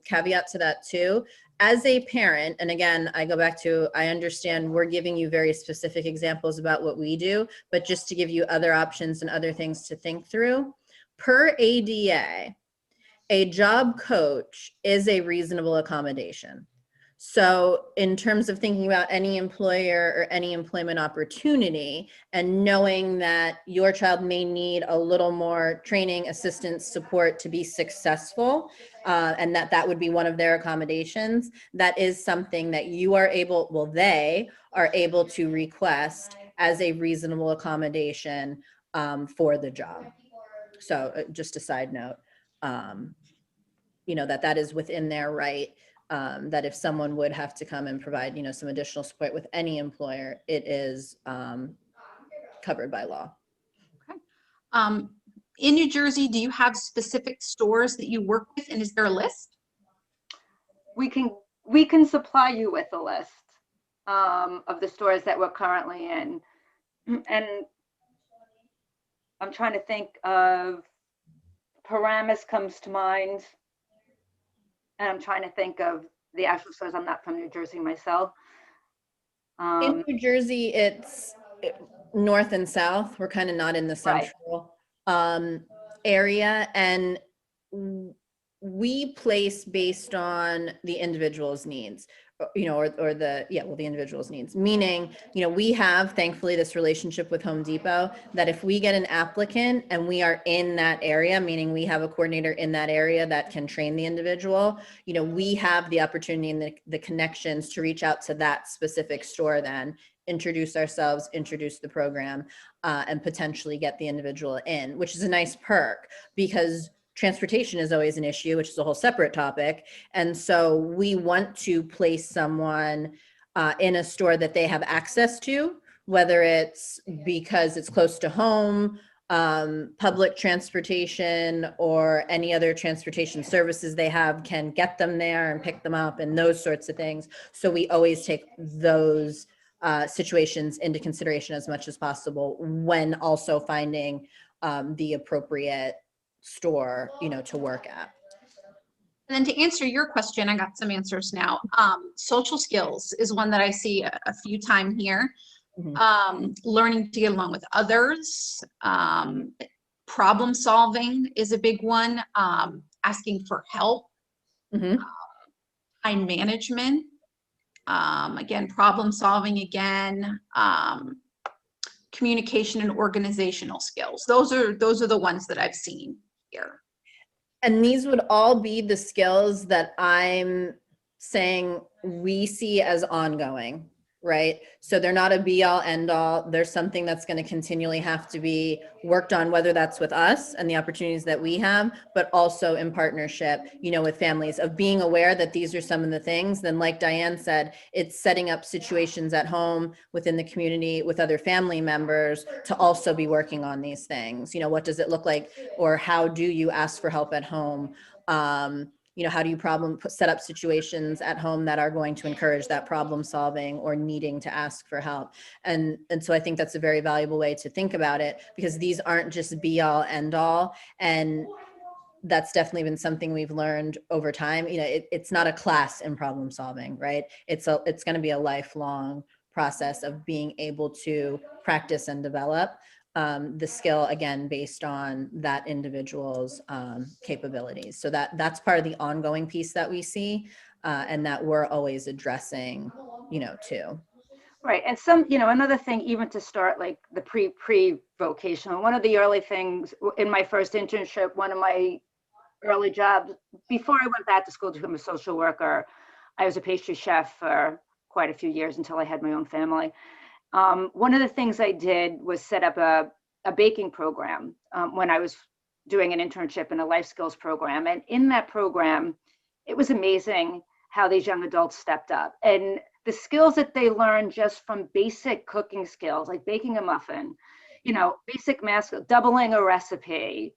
caveat to that too. As a parent, and again, I go back to, I understand we're giving you very specific examples about what we do, but just to give you other options and other things to think through. Per ADA, a job coach is a reasonable accommodation. So in terms of thinking about any employer or any employment opportunity and knowing that your child may need a little more training, assistance, support to be successful, and that would be one of their accommodations, that is something that you are able, well, they are able to request as a reasonable accommodation for the job. So just a side note, you know, that is within their right. that if someone would have to come and provide, some additional support with any employer, it is covered by law. Okay. In New Jersey, do you have specific stores that you work with, and is there a list? We can supply you with a list of the stores that we're currently in. And I'm trying to think of, Paramus comes to mind. And I'm trying to think of the actual stores. I'm not from New Jersey myself. In New Jersey, it's north and south. We're kind of not in the central area. And we place based on the individual's needs, or the individual's needs, meaning, we have thankfully this relationship with Home Depot that if we get an applicant and we are in that area, meaning we have a coordinator in that area that can train the individual, we have the opportunity and the connections to reach out to that specific store, then introduce ourselves, introduce the program, and potentially get the individual in, which is a nice perk because transportation is always an issue, which is a whole separate topic. And so we want to place someone in a store that they have access to, whether it's because it's close to home, public transportation, or any other transportation services they have can get them there and pick them up and those sorts of things. So we always take those situations into consideration as much as possible when also finding the appropriate store, to work at. And then to answer your question, I got some answers now. Social skills is one that I see a few times here. Learning to get along with others. Problem solving is a big one. Asking for help. Time management. Again, problem solving again. Communication and organizational skills. Those are the ones that I've seen here. And these would all be the skills that I'm saying we see as ongoing, right? So they're not a be all end all. There's something that's going to continually have to be worked on, whether that's with us and the opportunities that we have, but also in partnership, with families, of being aware that these are some of the things. Then like Diane said, it's setting up situations at home, within the community, with other family members to also be working on these things. What does it look like, or how do you ask for help at home? How do you set up situations at home that are going to encourage that problem solving or needing to ask for help? And so I think that's a very valuable way to think about it, because these aren't just be all end all. And that's definitely been something we've learned over time. It's not a class in problem solving, right? It's going to be a lifelong process of being able to practice and develop the skill, again, based on that individual's capabilities. So that's part of the ongoing piece that we see and that we're always addressing, too. Right. And another thing, even to start like the pre-vocational, one of the early things in my first internship, one of my early jobs, before I went back to school to become a social worker, I was a pastry chef for quite a few years until I had my own family. One of the things I did was set up a baking program when I was doing an internship in a life skills program. And in that program, it was amazing how these young adults stepped up. And the skills that they learned just from basic cooking skills, like baking a muffin, basic math, doubling a recipe,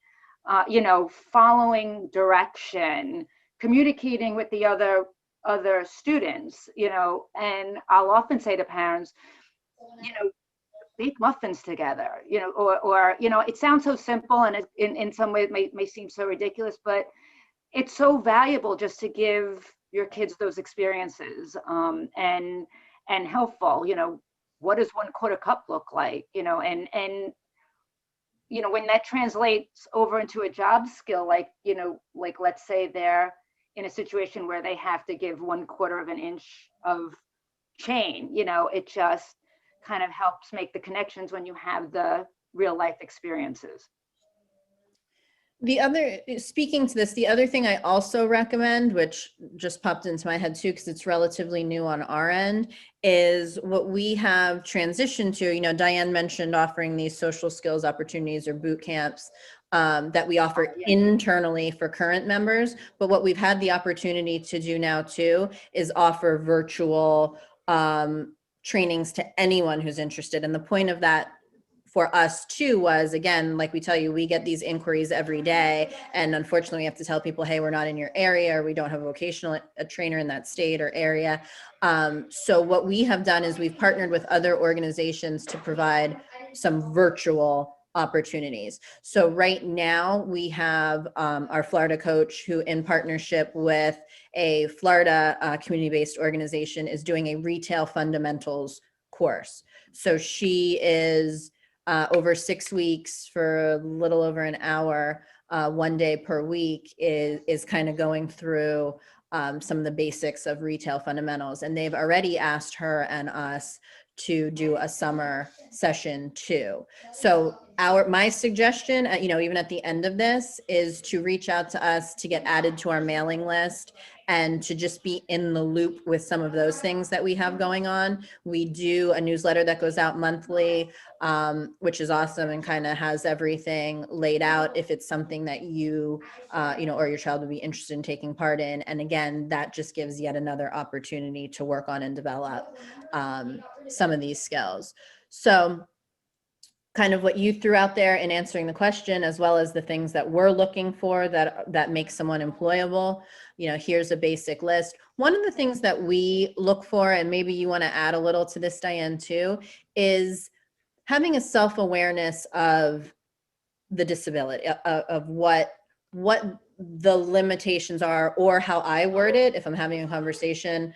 following direction, communicating with the other students, and I'll often say to parents, bake muffins together, or it sounds so simple, and in some ways may seem so ridiculous, but it's so valuable just to give your kids those experiences, and helpful. What does 1/4 cup look like? And when that translates over into a job skill, like let's say they're in a situation where they have to give 1/4 of an inch of chain, it just kind of helps make the connections when you have the real life experiences. Speaking to this, the other thing I also recommend, which just popped into my head too, because it's relatively new on our end, is what we have transitioned to. Diane mentioned offering these social skills opportunities or boot camps that we offer internally for current members. But what we've had the opportunity to do now too is offer virtual trainings to anyone who's interested. And the point of that for us too was, again, like we tell you, we get these inquiries every day, and unfortunately we have to tell people, hey, we're not in your area, or we don't have a trainer in that state or area. So what we have done is we've partnered with other organizations to provide some virtual opportunities. So right now we have our Florida coach, who in partnership with a Florida community-based organization is doing a retail fundamentals course. So she is over 6 weeks for a little over an hour, 1 day per week, is kind of going through some of the basics of retail fundamentals. And they've already asked her and us to do a summer session too. So my suggestion, even at the end of this, is to reach out to us to get added to our mailing list and to just be in the loop with some of those things that we have going on. We do a newsletter that goes out monthly, which is awesome and kind of has everything laid out if it's something that you or your child would be interested in taking part in. And again, that just gives yet another opportunity to work on and develop some of these skills. So kind of what you threw out there in answering the question, as well as the things that we're looking for that make someone employable. Here's a basic list. One of the things that we look for, and maybe you want to add a little to this, Diane, too, is having a self-awareness of the disability, of what the limitations are, or how I word it if I'm having a conversation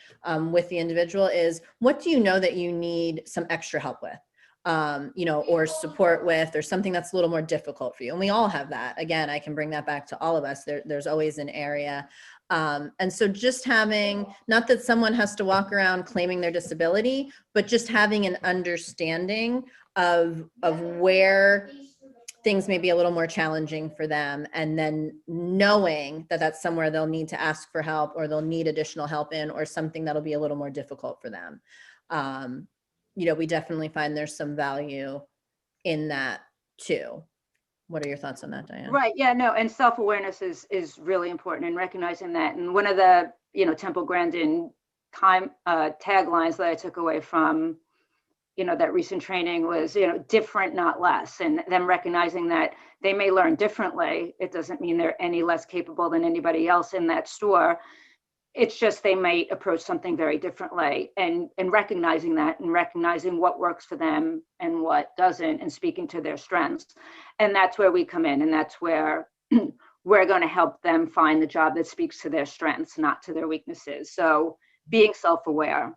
with the individual is, what do you know that you need some extra help with? Or support with, or something that's a little more difficult for you. And we all have that. Again, I can bring that back to all of us. There's always an area. And so just having, not that someone has to walk around claiming their disability, but just having an understanding of where things may be a little more challenging for them, and then knowing that that's somewhere they'll need to ask for help, or they'll need additional help in, or something that'll be a little more difficult for them. We definitely find there's some value in that too. What are your thoughts on that, Diane? Right. Yeah, no. And self-awareness is really important, and recognizing that. And one of the, Temple Grandin taglines that I took away from, that recent training was, different, not less. And them recognizing that they may learn differently. It doesn't mean they're any less capable than anybody else in that store. It's just they might approach something very differently, and recognizing that, and recognizing what works for them and what doesn't, and speaking to their strengths. And that's where we come in, and that's where we're going to help them find the job that speaks to their strengths, not to their weaknesses. So being self-aware.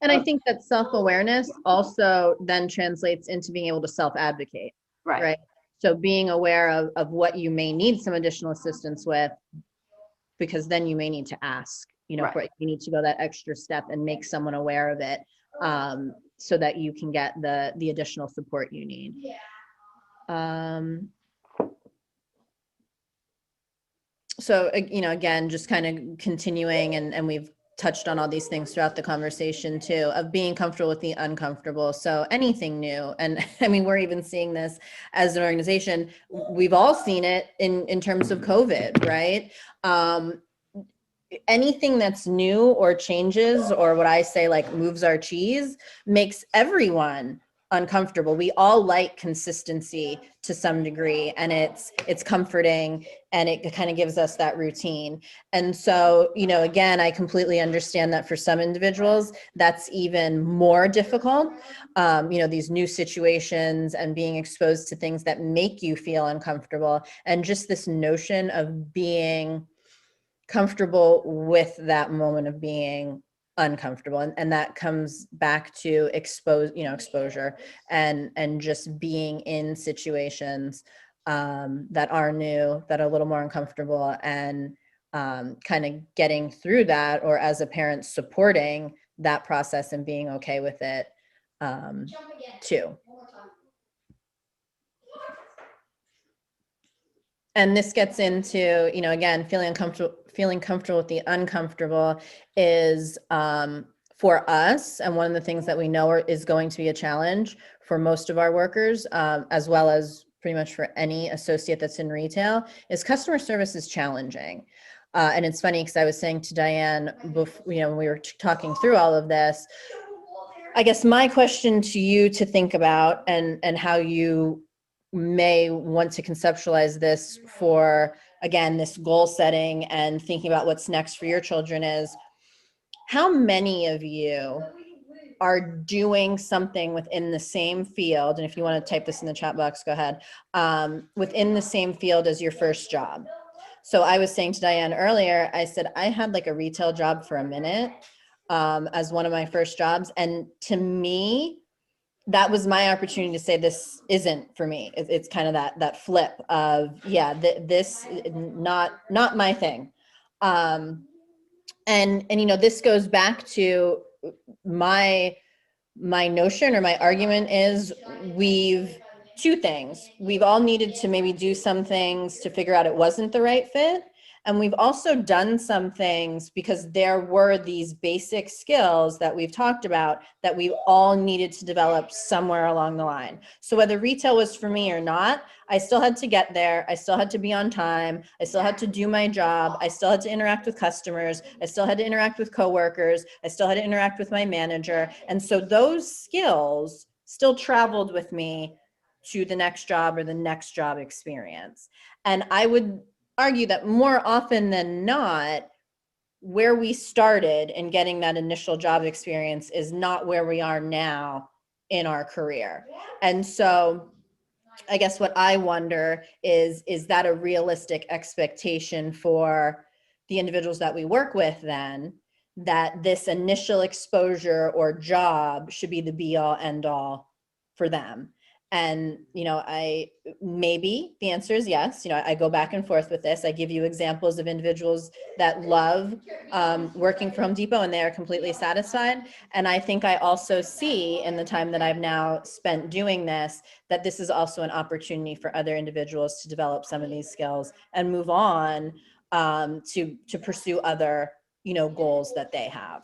And I think that self-awareness also then translates into being able to self-advocate, right? So being aware of what you may need some additional assistance with, because then you may need to ask, right. You need to go that extra step and make someone aware of it, so that you can get the additional support you need. So, again, just kind of continuing, and we've touched on all these things throughout the conversation too, of being comfortable with the uncomfortable. So anything new, and I mean, we're even seeing this as an organization. We've all seen it in terms of COVID, right? Anything that's new or changes, or what I say, like moves our cheese, makes everyone uncomfortable. We all like consistency to some degree, and it's comforting, and it kind of gives us that routine. And so, again, I completely understand that for some individuals, that's even more difficult. These new situations and being exposed to things that make you feel uncomfortable, and just this notion of being comfortable with that moment of being uncomfortable. And that comes back to exposure and just being in situations that are new, that are a little more uncomfortable, and kind of getting through that, or as a parent supporting that process and being okay with it too. And this gets into, again, feeling comfortable with the uncomfortable is for us. And one of the things that we know is going to be a challenge for most of our workers, as well as pretty much for any associate that's in retail, is customer service is challenging. And it's funny because I was saying to Diane, before, when we were talking through all of this, I guess my question to you to think about and how you may want to conceptualize this for, again, this goal setting and thinking about what's next for your children is, how many of you are doing something within the same field, and if you want to type this in the chat box, go ahead, within the same field as your first job? So I was saying to Diane earlier, I said, I had like a retail job for a minute as one of my first jobs. And to me, that was my opportunity to say, this isn't for me. It's kind of that flip of, yeah, this not my thing. And this goes back to my notion, or my argument is, two things. We've all needed to maybe do some things to figure out it wasn't the right fit. And we've also done some things because there were these basic skills that we've talked about that we all needed to develop somewhere along the line. So whether retail was for me or not, I still had to get there. I still had to be on time. I still had to do my job. I still had to interact with customers. I still had to interact with coworkers. I still had to interact with my manager. And so those skills still traveled with me to the next job or the next job experience. And I would argue that more often than not, where we started in getting that initial job experience is not where we are now in our career. And so I guess what I wonder is that a realistic expectation for the individuals that we work with then, that this initial exposure or job should be the be all end all for them? And, maybe the answer is yes. I go back and forth with this. I give you examples of individuals that love working for Home Depot and they are completely satisfied. And I think I also see in the time that I've now spent doing this, that this is also an opportunity for other individuals to develop some of these skills and move on to pursue other, goals that they have.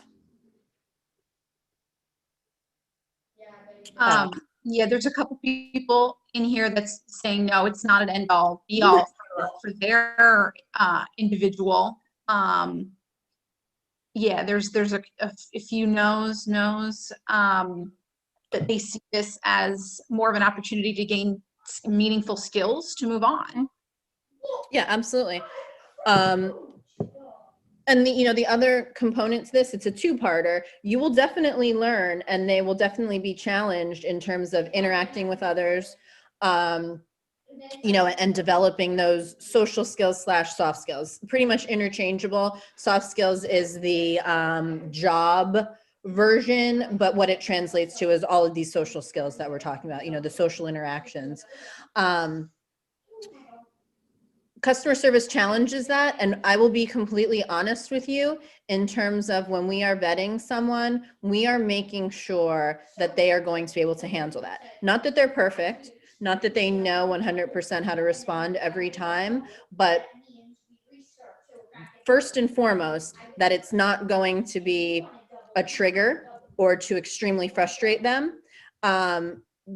Yeah, there's a couple people in here that's saying, no, it's not an end all be all for their individual. Yeah, there's a few no's, that they see this as more of an opportunity to gain meaningful skills to move on. Yeah, absolutely. And the other component to this, it's a two-parter. You will definitely learn, and they will definitely be challenged in terms of interacting with others, and developing those social skills / soft skills. Pretty much interchangeable. Soft skills is the job version, but what it translates to is all of these social skills that we're talking about, the social interactions. Customer service challenges that, and I will be completely honest with you in terms of when we are vetting someone, we are making sure that they are going to be able to handle that. Not that they're perfect, not that they know 100% how to respond every time, but first and foremost, that it's not going to be a trigger or to extremely frustrate them.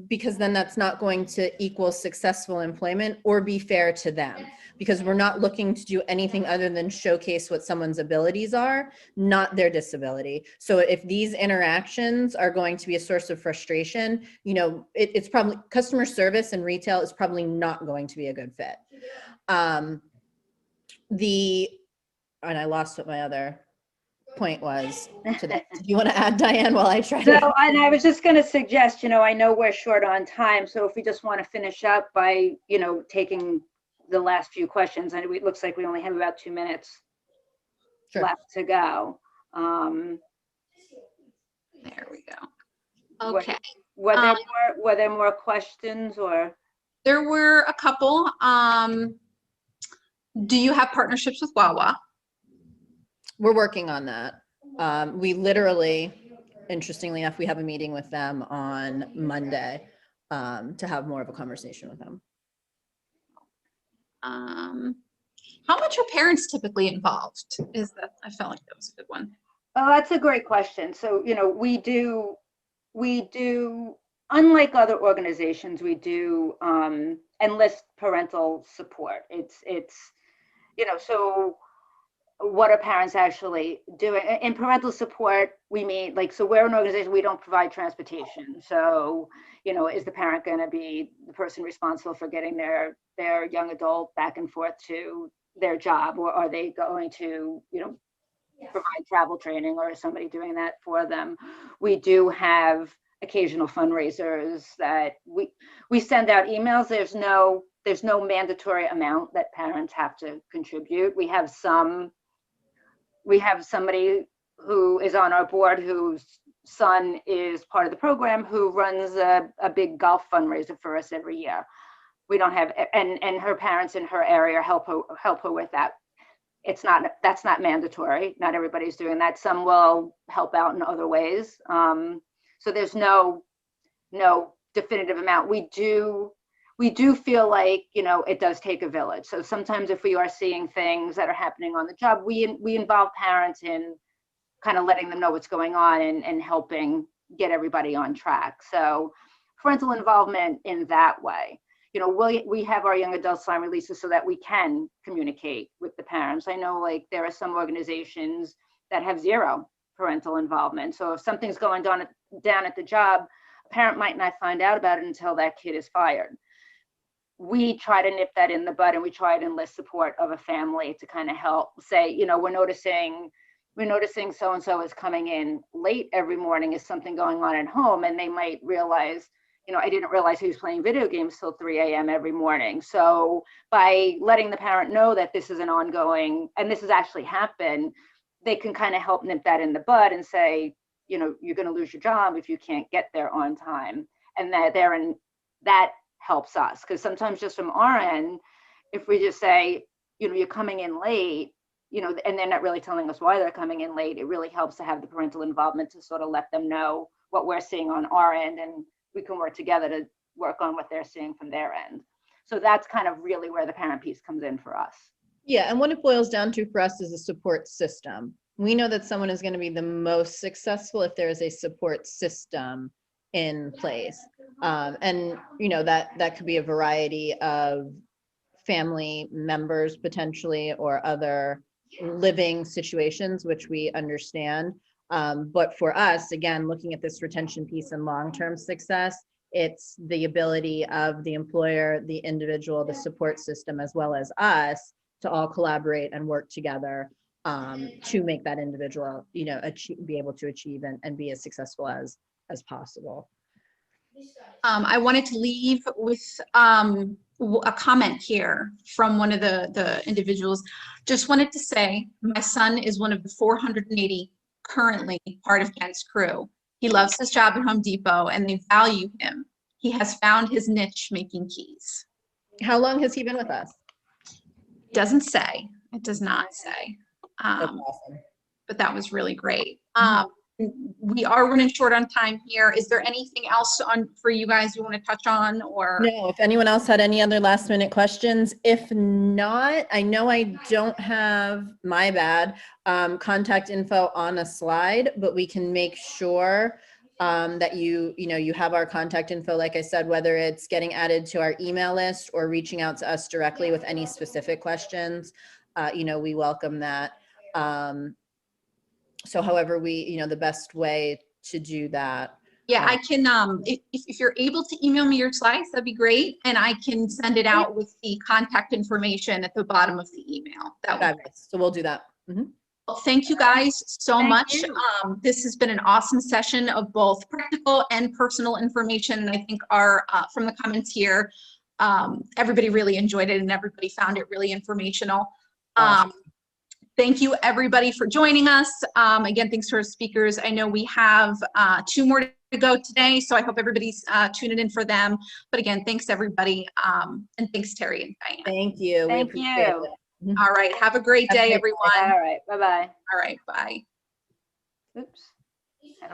Because then that's not going to equal successful employment or be fair to them, because we're not looking to do anything other than showcase what someone's abilities are, not their disability. So if these interactions are going to be a source of frustration, it's probably customer service and retail is probably not going to be a good fit. And I lost what my other point was to that. Do you want to add, Diane, while I try to? So, and I was just going to suggest, I know we're short on time, so if we just want to finish up by, taking the last few questions, and it looks like we only have about 2 minutes left to go. There we go. Okay. Were there more questions, or? There were a couple. Do you have partnerships with Wawa? We're working on that. We literally, interestingly enough, we have a meeting with them on Monday to have more of a conversation with them. How much are parents typically involved? I felt like that was a good one. Oh, that's a great question. So, we do, unlike other organizations, we do enlist parental support. It's, you know, so what are parents actually doing? In parental support, we mean like, so we're an organization, we don't provide transportation. So, you know, is the parent going to be the person responsible for getting their young adult back and forth to their job, or are they going to, you know, provide travel training, or is somebody doing that for them? We do have occasional fundraisers that we send out emails. There's no mandatory amount that parents have to contribute. We have somebody who is on our board whose son is part of the program, who runs a big golf fundraiser for us every year. We don't have, and her parents in her area help her with that. That's not mandatory. Not everybody's doing that. Some will help out in other ways. So there's no definitive amount. We do feel like, you know, it does take a village. So sometimes if we are seeing things that are happening on the job, we involve parents in kind of letting them know what's going on and helping get everybody on track. So parental involvement in that way. You know, we have our young adult sign releases so that we can communicate with the parents. I know, like, there are some organizations that have zero parental involvement. So if something's going down at the job, a parent might not find out about it until that kid is fired. We try to nip that in the bud, and we try to enlist support of a family to kind of help say, you know, we're noticing so-and-so is coming in late every morning. Is something going on at home? And they might realize, you know, I didn't realize he was playing video games till 3 a.m. every morning. So by letting the parent know that this is an ongoing, and this has actually happened, they can kind of help nip that in the bud and say, you know, you're going to lose your job if you can't get there on time. And that helps us, because sometimes just from our end, if we just say, you know, you're coming in late, you know, and they're not really telling us why they're coming in late, it really helps to have the parental involvement to sort of let them know what we're seeing on our end, and we can work together to work on what they're seeing from their end. So that's kind of really where the parent piece comes in for us. Yeah, and what it boils down to for us is a support system. We know that someone is going to be the most successful if there is a support system in place. And, you know, that could be a variety of family members potentially, or other living situations, which we understand. But for us, again, looking at this retention piece and long-term success, it's the ability of the employer, the individual, the support system, as well as us, to all collaborate and work together to make that individual, you know, be able to achieve and be as successful as possible. I wanted to leave with a comment here from one of the individuals. Just wanted to say, my son is one of the 480 currently part of Kent's Krew. He loves his job at Home Depot, and they value him. He has found his niche making keys. How long has he been with us? It doesn't say. It does not say. That's awesome. But that was really great. We are running short on time here. Is there anything else for you guys you want to touch on, or? No, if anyone else had any other last minute questions. If not, I know I don't have, my bad, contact info on a slide, but we can make sure that you have our contact info. Like I said, whether it's getting added to our email list or reaching out to us directly with any specific questions, we welcome that. So however the best way to do that. Yeah, I can, if you're able to email me your slides, that'd be great. And I can send it out with the contact information at the bottom of the email. So we'll do that. Mm-hmm. Well, thank you guys so much. This has been an awesome session of both practical and personal information. And I think from the comments here, everybody really enjoyed it and everybody found it really informational. Awesome. Thank you, everybody, for joining us. Again, thanks to our speakers. I know we have 2 more to go today, so I hope everybody's tuning in for them. But again, thanks, everybody. And thanks, Terry and Diane. Thank you. Thank you. All right. Have a great day, everyone. All right. Bye-bye. All right. Bye. Oops.